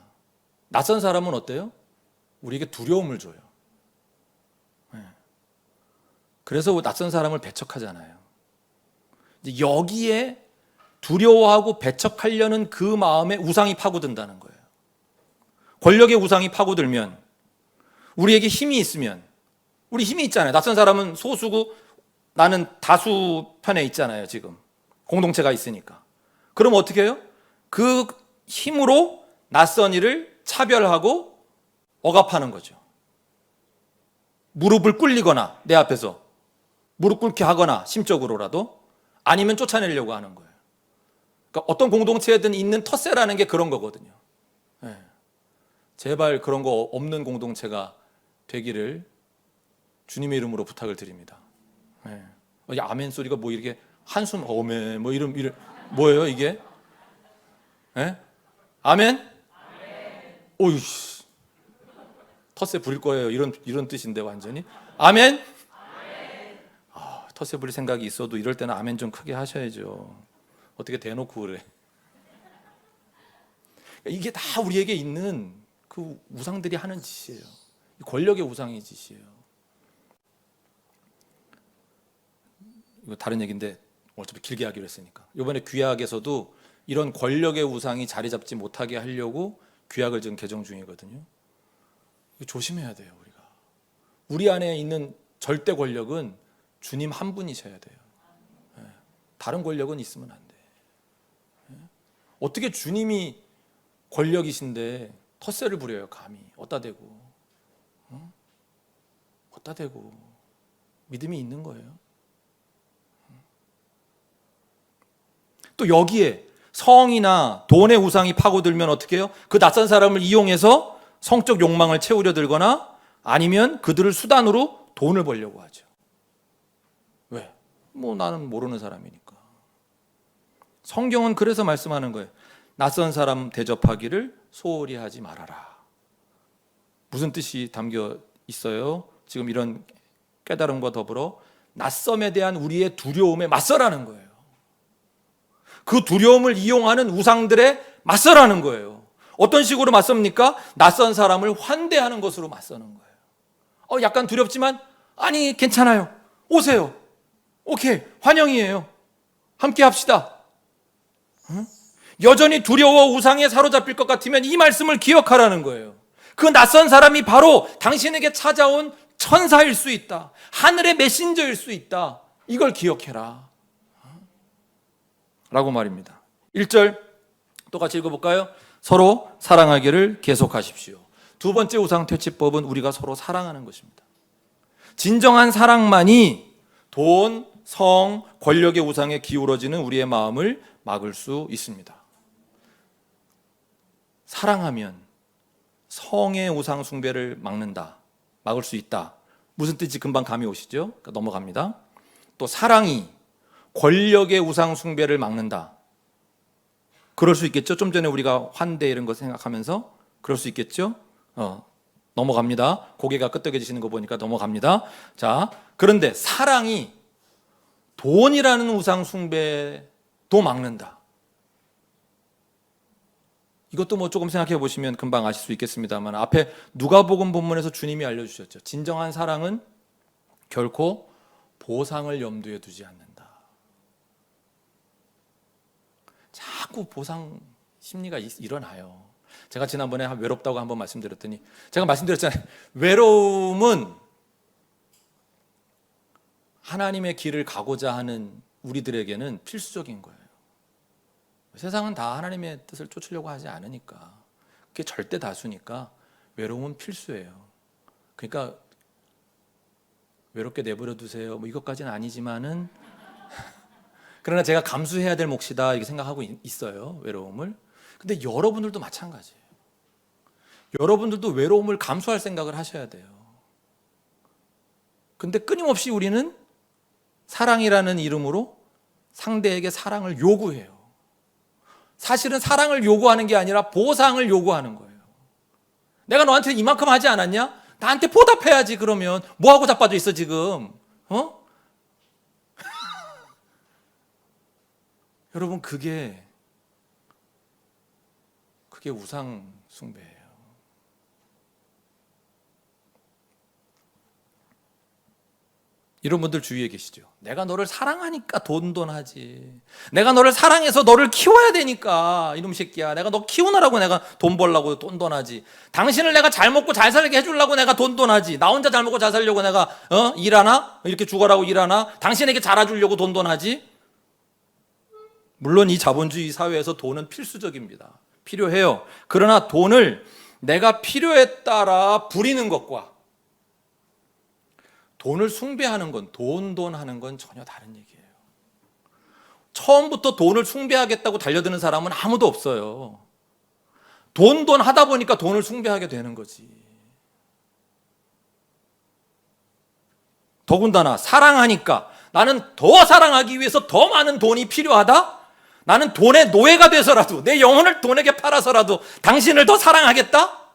S2: 낯선 사람은 어때요? 우리에게 두려움을 줘요. 그래서 낯선 사람을 배척하잖아요. 이제 여기에 두려워하고 배척하려는 그 마음에 우상이 파고든다는 거예요. 권력의 우상이 파고들면, 우리에게 힘이 있으면, 우리 힘이 있잖아요. 낯선 사람은 소수고 나는 다수 편에 있잖아요. 지금 공동체가 있으니까. 그럼 어떻게 해요? 그 힘으로 낯선 이를 차별하고 억압하는 거죠. 무릎을 꿇리거나, 내 앞에서 무릎 꿇게 하거나, 심적으로라도, 아니면 쫓아내려고 하는 거예요. 그러니까 어떤 공동체에든 있는 텃세라는 게 그런 거거든요. 네. 제발 그런 거 없는 공동체가 되기를 주님의 이름으로 부탁을 드립니다. 네. 아멘 소리가 뭐 이렇게 한숨 어메 뭐 이런 뭐예요 이게? 네? 아멘? 오유 텃세 부릴 거예요. 이런 뜻인데 완전히. 아멘? 텃세 부릴 생각이 있어도 이럴 때는 아멘 좀 크게 하셔야죠. 어떻게 대놓고 그래? 이게 다 우리에게 있는 그 우상들이 하는 짓이에요. 권력의 우상의 짓이에요. 이거 다른 얘기인데 어차피 길게 하기로 했으니까. 이번에 규약에서도 이런 권력의 우상이 자리 잡지 못하게 하려고 규약을 지금 개정 중이거든요. 이거 조심해야 돼요, 우리가. 우리 안에 있는 절대 권력은 주님 한 분이셔야 돼요. 다른 권력은 있으면 안 돼. 어떻게 주님이 권력이신데 텃세를 부려요, 감히. 어디다 대고. 어디다 대고. 믿음이 있는 거예요. 또 여기에 성이나 돈의 우상이 파고들면 어떻게 해요? 그 낯선 사람을 이용해서 성적 욕망을 채우려 들거나 아니면 그들을 수단으로 돈을 벌려고 하죠. 왜? 뭐 나는 모르는 사람이니까. 성경은 그래서 말씀하는 거예요. 낯선 사람 대접하기를 소홀히 하지 말아라. 무슨 뜻이 담겨 있어요? 지금 이런 깨달음과 더불어 낯섦에 대한 우리의 두려움에 맞서라는 거예요. 그 두려움을 이용하는 우상들에 맞서라는 거예요. 어떤 식으로 맞섭니까? 낯선 사람을 환대하는 것으로 맞서는 거예요. 약간 두렵지만 아니 괜찮아요. 오세요. 오케이 환영이에요. 함께 합시다. 여전히 두려워 우상에 사로잡힐 것 같으면 이 말씀을 기억하라는 거예요. 그 낯선 사람이 바로 당신에게 찾아온 천사일 수 있다. 하늘의 메신저일 수 있다. 이걸 기억해라. 라고 말입니다. 1절 똑같이 읽어볼까요? 서로 사랑하기를 계속하십시오. 두 번째 우상 퇴치법은 우리가 서로 사랑하는 것입니다. 진정한 사랑만이 돈, 성, 권력의 우상에 기울어지는 우리의 마음을 막을 수 있습니다. 사랑하면 성의 우상 숭배를 막을 수 있다. 무슨 뜻인지 금방 감이 오시죠? 그러니까 넘어갑니다. 또 사랑이 권력의 우상 숭배를 막는다. 그럴 수 있겠죠? 좀 전에 우리가 환대 이런 거 생각하면서 그럴 수 있겠죠? 넘어갑니다. 고개가 끄덕여지시는 거 보니까 넘어갑니다. 자, 그런데 사랑이 돈이라는 우상 숭배도 막는다. 이것도 뭐 조금 생각해 보시면 금방 아실 수 있겠습니다만 앞에 누가복음 본문에서 주님이 알려주셨죠. 진정한 사랑은 결코 보상을 염두에 두지 않는다. 자꾸 보상 심리가 일어나요. 제가 지난번에 외롭다고 한번 말씀드렸더니 제가 말씀드렸잖아요. 외로움은 하나님의 길을 가고자 하는 우리들에게는 필수적인 거예요. 세상은 다 하나님의 뜻을 쫓으려고 하지 않으니까 그게 절대 다수니까 외로움은 필수예요. 그러니까 외롭게 내버려 두세요. 뭐 이것까지는 아니지만은 그러나 제가 감수해야 될 몫이다 이렇게 생각하고 있어요. 외로움을. 근데 여러분들도 마찬가지예요. 여러분들도 외로움을 감수할 생각을 하셔야 돼요. 근데 끊임없이 우리는 사랑이라는 이름으로 상대에게 사랑을 요구해요. 사실은 사랑을 요구하는 게 아니라 보상을 요구하는 거예요. 내가 너한테 이만큼 하지 않았냐? 나한테 보답해야지. 그러면 뭐하고 자빠져 있어 지금? 여러분 그게 우상 숭배예요. 이런 분들 주위에 계시죠. 내가 너를 사랑하니까 돈하지. 내가 너를 사랑해서 너를 키워야 되니까 이놈 새끼야. 내가 너 키우느라고 내가 돈 벌려고 돈하지. 당신을 내가 잘 먹고 잘 살게 해주려고 내가 돈하지. 나 혼자 잘 먹고 잘 살려고 내가 일하나? 이렇게 죽어라고 일하나? 당신에게 잘해주려고 돈하지. 물론 이 자본주의 사회에서 돈은 필수적입니다. 필요해요. 그러나 돈을 내가 필요에 따라 부리는 것과 돈을 숭배하는 건, 돈 하는 건 전혀 다른 얘기예요. 처음부터 돈을 숭배하겠다고 달려드는 사람은 아무도 없어요. 돈 하다 보니까 돈을 숭배하게 되는 거지. 더군다나 사랑하니까, 나는 더 사랑하기 위해서 더 많은 돈이 필요하다? 나는 돈의 노예가 돼서라도, 내 영혼을 돈에게 팔아서라도 당신을 더 사랑하겠다?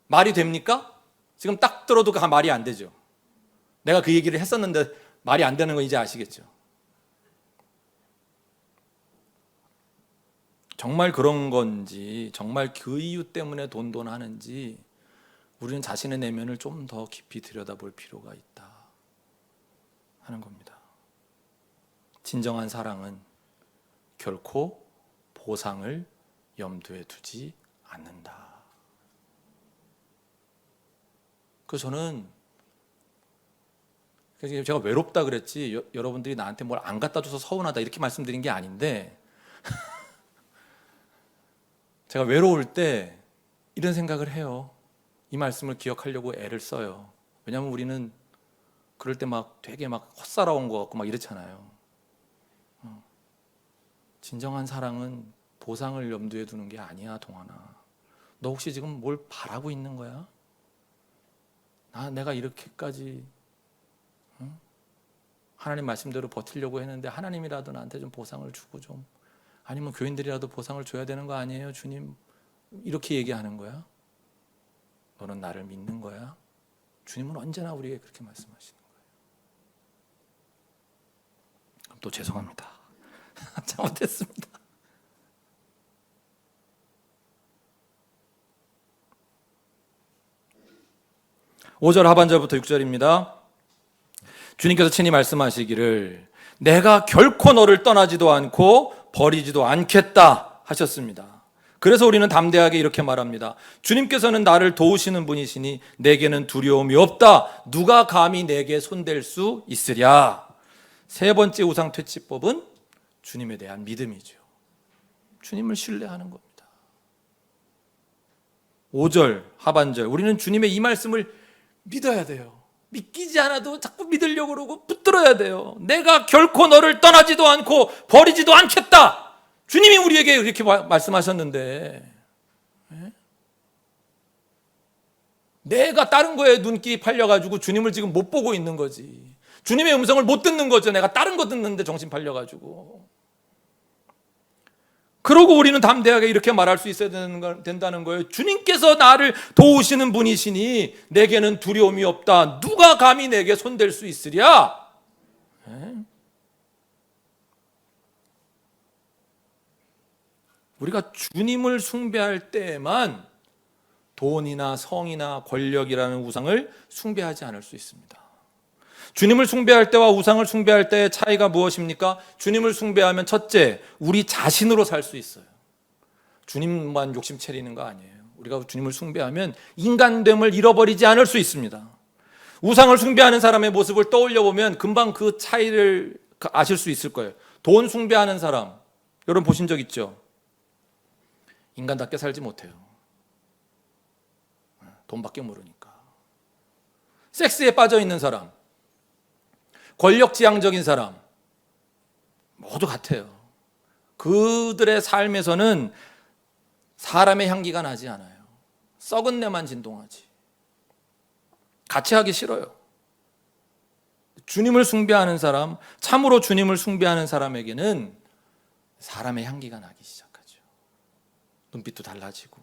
S2: 말이 됩니까? 지금 딱 들어도 말이 안 되죠. 내가 그 얘기를 했었는데 말이 안 되는 거 이제 아시겠죠? 정말 그런 건지, 정말 그 이유 때문에 돈 하는지 우리는 자신의 내면을 좀 더 깊이 들여다볼 필요가 있다 하는 겁니다. 진정한 사랑은 결코 보상을 염두에 두지 않는다. 그래서 저는 제가 외롭다 그랬지 여러분들이 나한테 뭘 안 갖다 줘서 서운하다 이렇게 말씀드린 게 아닌데 제가 외로울 때 이런 생각을 해요. 이 말씀을 기억하려고 애를 써요. 왜냐하면 우리는 그럴 때 되게 헛살아온 것 같고 이렇잖아요. 진정한 사랑은 보상을 염두에 두는 게 아니야, 동환아. 너 혹시 지금 뭘 바라고 있는 거야? 내가 이렇게까지 하나님 말씀대로 버티려고 했는데 하나님이라도 나한테 좀 보상을 주고 좀, 아니면 교인들이라도 보상을 줘야 되는 거 아니에요, 주님? 이렇게 얘기하는 거야. 너는 나를 믿는 거야? 주님은 언제나 우리에게 그렇게 말씀하시는 거예요. 그럼 또 죄송합니다. 잘못했습니다. (5절) 하반절부터 6절입니다. 주님께서 친히 말씀하시기를 내가 결코 너를 떠나지도 않고 버리지도 않겠다 하셨습니다. 그래서 우리는 담대하게 이렇게 말합니다. 주님께서는 나를 도우시는 분이시니 내게는 두려움이 없다. 누가 감히 내게 손댈 수 있으랴. 세 번째 우상 퇴치법은 주님에 대한 믿음이죠. 주님을 신뢰하는 겁니다. 5절 하반절, 우리는 주님의 이 말씀을 믿어야 돼요. 믿기지 않아도 자꾸 믿으려고 그러고 붙들어야 돼요. 내가 결코 너를 떠나지도 않고 버리지도 않겠다. 주님이 우리에게 이렇게 말씀하셨는데 내가 다른 거에 눈길이 팔려가지고 주님을 지금 못 보고 있는 거지. 주님의 음성을 못 듣는 거죠. 내가 다른 거 듣는데 정신 팔려가지고. 그러고 우리는 담대하게 이렇게 말할 수 있어야 된다는 거예요. 주님께서 나를 도우시는 분이시니 내게는 두려움이 없다. 누가 감히 내게 손댈 수 있으랴? 우리가 주님을 숭배할 때에만 돈이나 성이나 권력이라는 우상을 숭배하지 않을 수 있습니다. 주님을 숭배할 때와 우상을 숭배할 때의 차이가 무엇입니까? 주님을 숭배하면 첫째, 우리 자신으로 살 수 있어요. 주님만 욕심 차리는 거 아니에요. 우리가 주님을 숭배하면 인간됨을 잃어버리지 않을 수 있습니다. 우상을 숭배하는 사람의 모습을 떠올려 보면 금방 그 차이를 아실 수 있을 거예요. 돈 숭배하는 사람, 여러분 보신 적 있죠? 인간답게 살지 못해요. 돈밖에 모르니까. 섹스에 빠져 있는 사람, 권력지향적인 사람 모두 같아요. 그들의 삶에서는 사람의 향기가 나지 않아요. 썩은 내만 진동하지. 같이 하기 싫어요. 주님을 숭배하는 사람, 참으로 주님을 숭배하는 사람에게는 사람의 향기가 나기 시작하죠. 눈빛도 달라지고.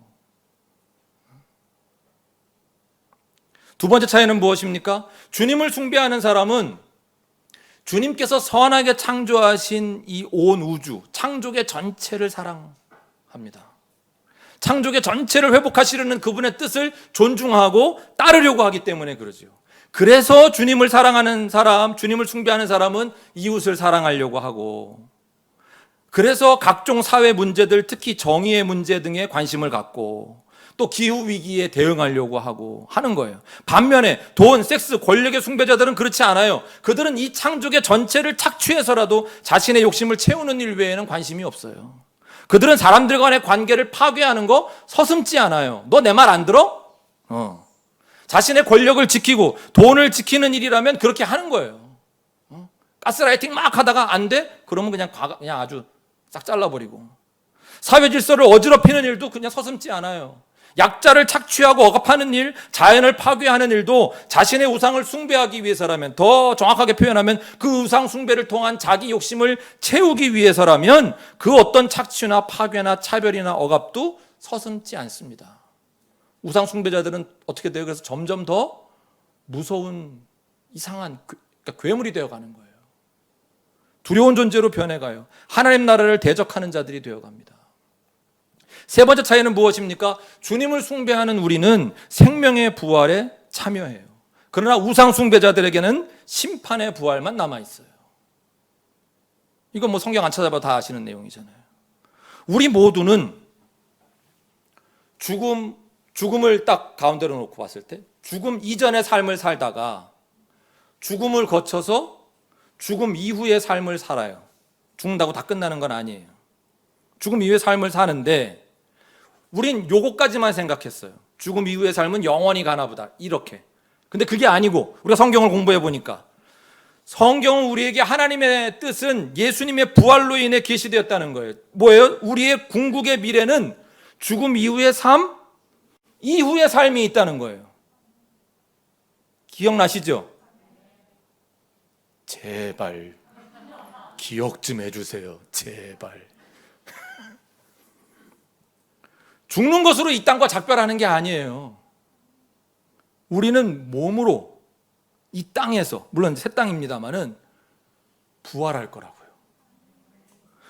S2: 두 번째 차이는 무엇입니까? 주님을 숭배하는 사람은 주님께서 선하게 창조하신 이 온 우주, 창조계 전체를 사랑합니다. 창조계 전체를 회복하시려는 그분의 뜻을 존중하고 따르려고 하기 때문에 그러죠. 그래서 주님을 사랑하는 사람, 주님을 숭배하는 사람은 이웃을 사랑하려고 하고, 그래서 각종 사회 문제들, 특히 정의의 문제 등에 관심을 갖고, 또 기후 위기에 대응하려고 하고 하는 거예요. 반면에 돈, 섹스, 권력의 숭배자들은 그렇지 않아요. 그들은 이 창조계 전체를 착취해서라도 자신의 욕심을 채우는 일 외에는 관심이 없어요. 그들은 사람들 간의 관계를 파괴하는 거 서슴지 않아요. 너 내 말 안 들어? 자신의 권력을 지키고 돈을 지키는 일이라면 그렇게 하는 거예요. 가스라이팅 막 하다가 안 돼? 그러면 그냥 아주 싹 잘라버리고. 사회 질서를 어지럽히는 일도 그냥 서슴지 않아요. 약자를 착취하고 억압하는 일, 자연을 파괴하는 일도 자신의 우상을 숭배하기 위해서라면, 더 정확하게 표현하면 그 우상 숭배를 통한 자기 욕심을 채우기 위해서라면 그 어떤 착취나 파괴나 차별이나 억압도 서슴지 않습니다. 우상 숭배자들은 어떻게 돼요? 그래서 점점 더 무서운 이상한 그러니까 괴물이 되어가는 거예요. 두려운 존재로 변해가요. 하나님 나라를 대적하는 자들이 되어갑니다. 세 번째 차이는 무엇입니까? 주님을 숭배하는 우리는 생명의 부활에 참여해요. 그러나 우상 숭배자들에게는 심판의 부활만 남아있어요. 이건 성경 안 찾아봐도 다 아시는 내용이잖아요. 우리 모두는 죽음을 딱 가운데로 놓고 봤을 때 죽음 이전의 삶을 살다가 죽음을 거쳐서 죽음 이후의 삶을 살아요. 죽는다고 다 끝나는 건 아니에요. 죽음 이후의 삶을 사는데 우린 요거까지만 생각했어요. 죽음 이후의 삶은 영원히 가나 보다. 이렇게. 근데 그게 아니고 우리가 성경을 공부해 보니까 성경은 우리에게 하나님의 뜻은 예수님의 부활로 인해 계시되었다는 거예요. 뭐예요? 우리의 궁극의 미래는 죽음 이후의 삶, 이후의 삶이 있다는 거예요. 기억나시죠? 제발 기억 좀 해주세요. 제발. 죽는 것으로 이 땅과 작별하는 게 아니에요. 우리는 몸으로 이 땅에서, 물론 새 땅입니다만은 부활할 거라고요.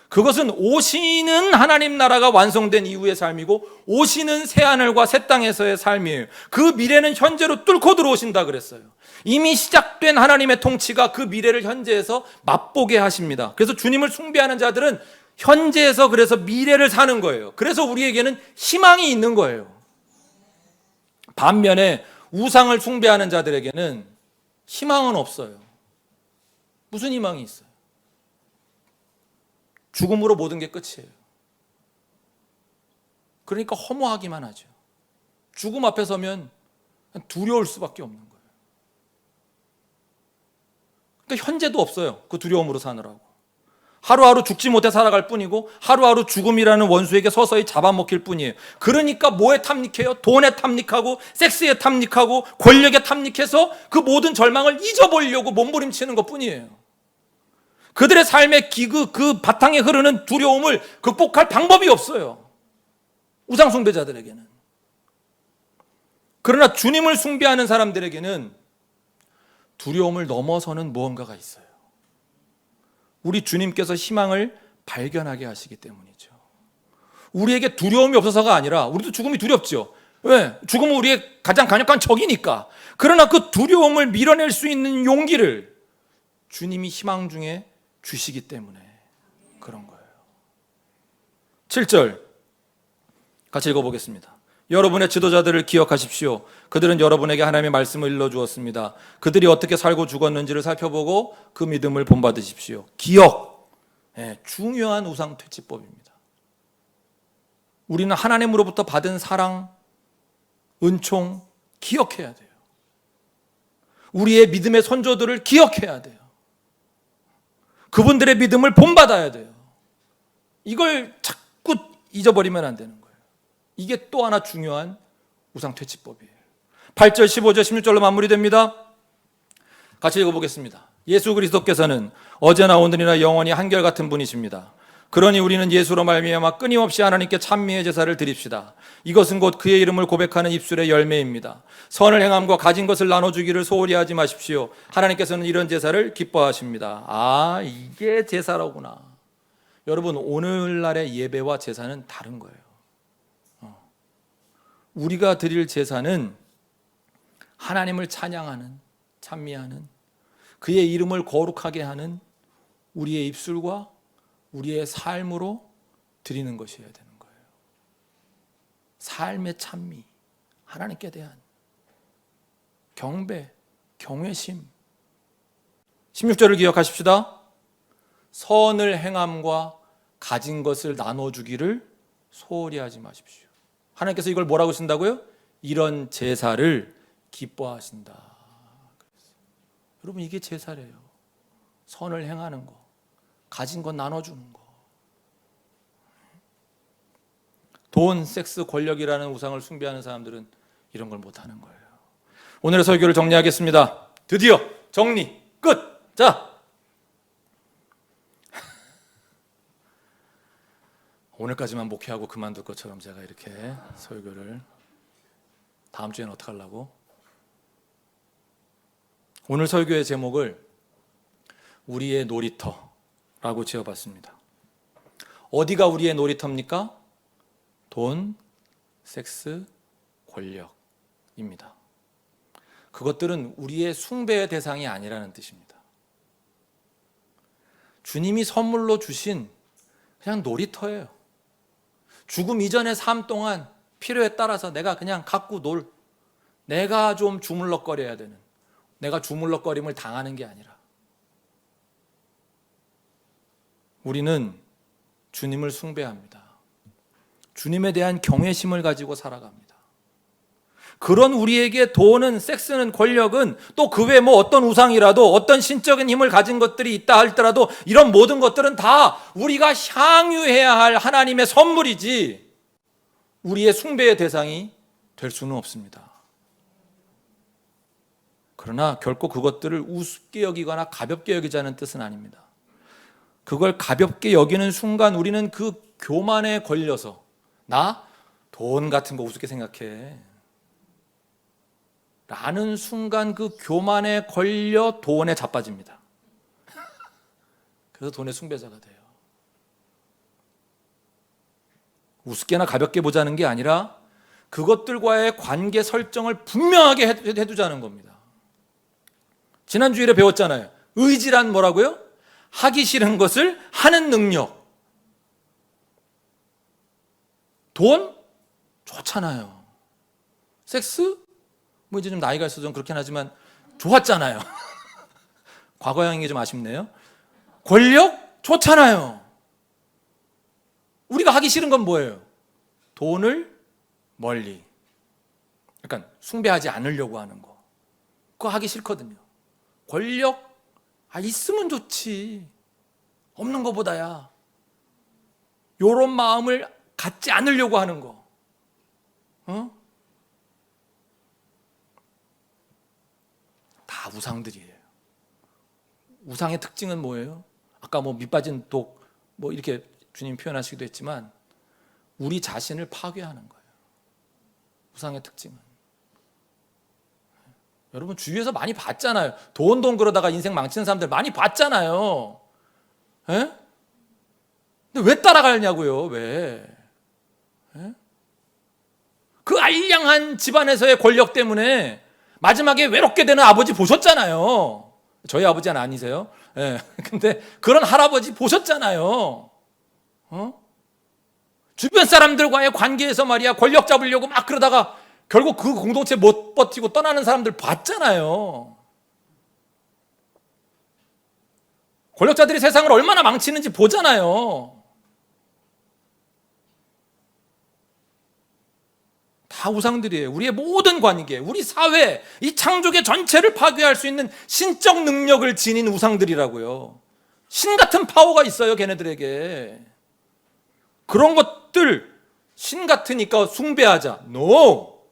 S2: 그것은 오시는 하나님 나라가 완성된 이후의 삶이고 오시는 새하늘과 새 땅에서의 삶이에요. 그 미래는 현재로 뚫고 들어오신다 그랬어요. 이미 시작된 하나님의 통치가 그 미래를 현재에서 맛보게 하십니다. 그래서 주님을 숭배하는 자들은 현재에서 그래서 미래를 사는 거예요. 그래서 우리에게는 희망이 있는 거예요. 반면에 우상을 숭배하는 자들에게는 희망은 없어요. 무슨 희망이 있어요? 죽음으로 모든 게 끝이에요. 그러니까 허무하기만 하죠. 죽음 앞에 서면 두려울 수밖에 없는 거예요. 그러니까 현재도 없어요. 그 두려움으로 사느라고. 하루하루 죽지 못해 살아갈 뿐이고 하루하루 죽음이라는 원수에게 서서히 잡아먹힐 뿐이에요. 그러니까 뭐에 탐닉해요? 돈에 탐닉하고 섹스에 탐닉하고 권력에 탐닉해서 그 모든 절망을 잊어버리려고 몸부림치는 것뿐이에요. 그들의 삶의 그 바탕에 흐르는 두려움을 극복할 방법이 없어요. 우상 숭배자들에게는. 그러나 주님을 숭배하는 사람들에게는 두려움을 넘어서는 무언가가 있어요. 우리 주님께서 희망을 발견하게 하시기 때문이죠. 우리에게 두려움이 없어서가 아니라 우리도 죽음이 두렵죠. 왜? 죽음은 우리의 가장 강력한 적이니까. 그러나 그 두려움을 밀어낼 수 있는 용기를 주님이 희망 중에 주시기 때문에 그런 거예요. 7절 같이 읽어보겠습니다. 여러분의 지도자들을 기억하십시오. 그들은 여러분에게 하나님의 말씀을 일러주었습니다. 그들이 어떻게 살고 죽었는지를 살펴보고 그 믿음을 본받으십시오. 기억, 중요한 우상 퇴치법입니다. 우리는 하나님으로부터 받은 사랑, 은총 기억해야 돼요. 우리의 믿음의 선조들을 기억해야 돼요. 그분들의 믿음을 본받아야 돼요. 이걸 자꾸 잊어버리면 안 되는 거예요. 이게 또 하나 중요한 우상 퇴치법이에요. 8절, 15절, 16절로 마무리됩니다. 같이 읽어보겠습니다. 예수 그리스도께서는 어제나 오늘이나 영원히 한결같은 분이십니다. 그러니 우리는 예수로 말미암아 끊임없이 하나님께 찬미의 제사를 드립시다. 이것은 곧 그의 이름을 고백하는 입술의 열매입니다. 선을 행함과 가진 것을 나눠주기를 소홀히 하지 마십시오. 하나님께서는 이런 제사를 기뻐하십니다. 아, 이게 제사라구나. 여러분, 오늘날의 예배와 제사는 다른 거예요. 우리가 드릴 제사는 하나님을 찬양하는, 찬미하는, 그의 이름을 거룩하게 하는 우리의 입술과 우리의 삶으로 드리는 것이어야 되는 거예요. 삶의 찬미, 하나님께 대한 경배, 경외심. 16절을 기억하십시다. 선을 행함과 가진 것을 나눠주기를 소홀히 하지 마십시오. 하나님께서 이걸 뭐라고 쓴다고요? 이런 제사를 기뻐하신다. 그랬어요. 여러분, 이게 제사래요. 선을 행하는 거, 가진 것 나눠주는 거. 돈, 섹스, 권력이라는 우상을 숭배하는 사람들은 이런 걸 못하는 거예요. 오늘의 설교를 정리하겠습니다. 드디어 정리 끝. 자, 오늘까지만 목회하고 그만둘 것처럼 제가 이렇게 설교를, 다음 주에는 어떻게 하려고? 오늘 설교의 제목을 우리의 놀이터라고 지어봤습니다. 어디가 우리의 놀이터입니까? 돈, 섹스, 권력입니다. 그것들은 우리의 숭배의 대상이 아니라는 뜻입니다. 주님이 선물로 주신 그냥 놀이터예요. 죽음 이전의 삶 동안 필요에 따라서 내가 그냥 갖고 놀, 내가 좀 주물럭거려야 되는, 내가 주물럭거림을 당하는 게 아니라 우리는 주님을 숭배합니다. 주님에 대한 경외심을 가지고 살아갑니다. 그런 우리에게 돈은, 섹스는, 권력은, 또 그 외 뭐 어떤 우상이라도, 어떤 신적인 힘을 가진 것들이 있다 할지라도 이런 모든 것들은 다 우리가 향유해야 할 하나님의 선물이지 우리의 숭배의 대상이 될 수는 없습니다. 그러나 결코 그것들을 우습게 여기거나 가볍게 여기자는 뜻은 아닙니다. 그걸 가볍게 여기는 순간 우리는 그 교만에 걸려서, 나 돈 같은 거 우습게 생각해 라는 순간 그 교만에 걸려 돈에 자빠집니다. 그래서 돈의 숭배자가 돼요. 우습게나 가볍게 보자는 게 아니라 그것들과의 관계 설정을 분명하게 해두자는 겁니다. 지난 주일에 배웠잖아요. 의지란 뭐라고요? 하기 싫은 것을 하는 능력. 돈? 좋잖아요. 섹스? 뭐 이제 좀 나이가 있어서 좀 그렇긴 하지만 좋았잖아요. 과거형인 게 좀 아쉽네요. 권력? 좋잖아요. 우리가 하기 싫은 건 뭐예요? 돈을 멀리, 약간 숭배하지 않으려고 하는 거. 그거 하기 싫거든요. 권력? 있으면 좋지. 없는 것보다야. 요런 마음을 갖지 않으려고 하는 거. 다 우상들이에요. 우상의 특징은 뭐예요? 아까 뭐 밑빠진 독, 뭐 이렇게 주님 표현하시기도 했지만 우리 자신을 파괴하는 거예요. 우상의 특징은. 여러분 주위에서 많이 봤잖아요. 돈 그러다가 인생 망치는 사람들 많이 봤잖아요. 에? 근데 왜 따라가냐고요? 왜? 에? 그 알량한 집안에서의 권력 때문에 마지막에 외롭게 되는 아버지 보셨잖아요. 저희 아버지는 아니세요. 예. 근데 그런 할아버지 보셨잖아요. 주변 사람들과의 관계에서 말이야 권력 잡으려고 막 그러다가 결국 그 공동체 못 버티고 떠나는 사람들 봤잖아요. 권력자들이 세상을 얼마나 망치는지 보잖아요. 다 우상들이에요. 우리의 모든 관계, 우리 사회, 이 창조계 전체를 파괴할 수 있는 신적 능력을 지닌 우상들이라고요. 신 같은 파워가 있어요, 걔네들에게. 그런 것들 신 같으니까 숭배하자. No!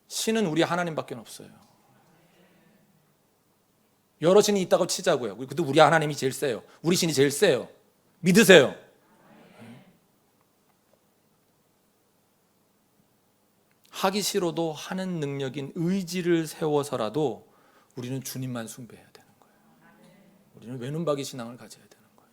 S2: 신은 우리 하나님밖에 없어요. 여러 신이 있다고 치자고요. 근데 우리 하나님이 제일 세요. 우리 신이 제일 세요. 믿으세요. 하기 싫어도 하는 능력인 의지를 세워서라도 우리는 주님만 숭배해야 되는 거예요. 우리는 외눈박이 신앙을 가져야 되는 거예요.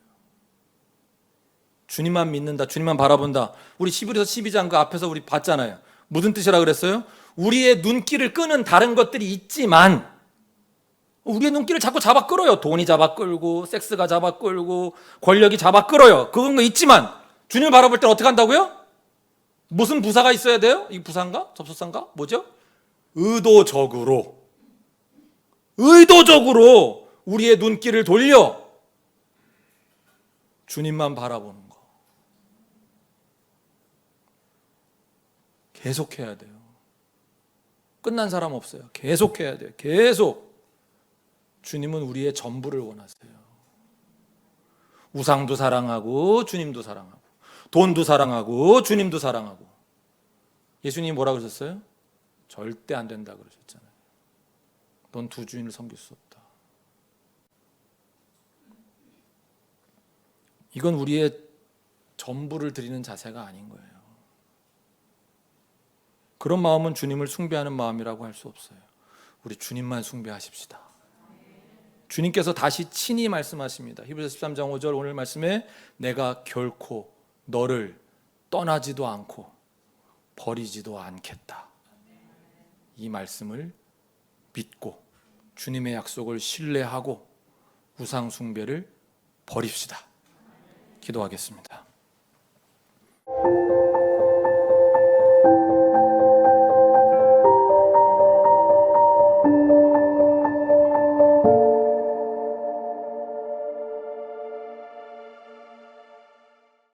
S2: 주님만 믿는다, 주님만 바라본다. 우리 히브리서 12장 그 앞에서 우리 봤잖아요. 무슨 뜻이라 그랬어요? 우리의 눈길을 끄는 다른 것들이 있지만 우리의 눈길을 자꾸 잡아 끌어요. 돈이 잡아 끌고, 섹스가 잡아 끌고, 권력이 잡아 끌어요. 그건 거 있지만 주님을 바라볼 때는 어떻게 한다고요? 무슨 부사가 있어야 돼요? 이 부사인가? 접속사인가? 뭐죠? 의도적으로 우리의 눈길을 돌려 주님만 바라보는 거. 계속해야 돼요. 끝난 사람 없어요. 계속해야 돼요. 계속. 주님은 우리의 전부를 원하세요. 우상도 사랑하고 주님도 사랑하고 돈도 사랑하고 주님도 사랑하고. 예수님이 뭐라고 그러셨어요? 절대 안 된다 그러셨잖아요. 넌 두 주인을 섬길 수 없다. 이건 우리의 전부를 드리는 자세가 아닌 거예요. 그런 마음은 주님을 숭배하는 마음이라고 할 수 없어요. 우리 주님만 숭배하십시다. 주님께서 다시 친히 말씀하십니다. 히브리서 13장 5절 오늘 말씀에 내가 결코 너를 떠나지도 않고 버리지도 않겠다. 이 말씀을 믿고 주님의 약속을 신뢰하고 우상 숭배를 버립시다. 기도하겠습니다.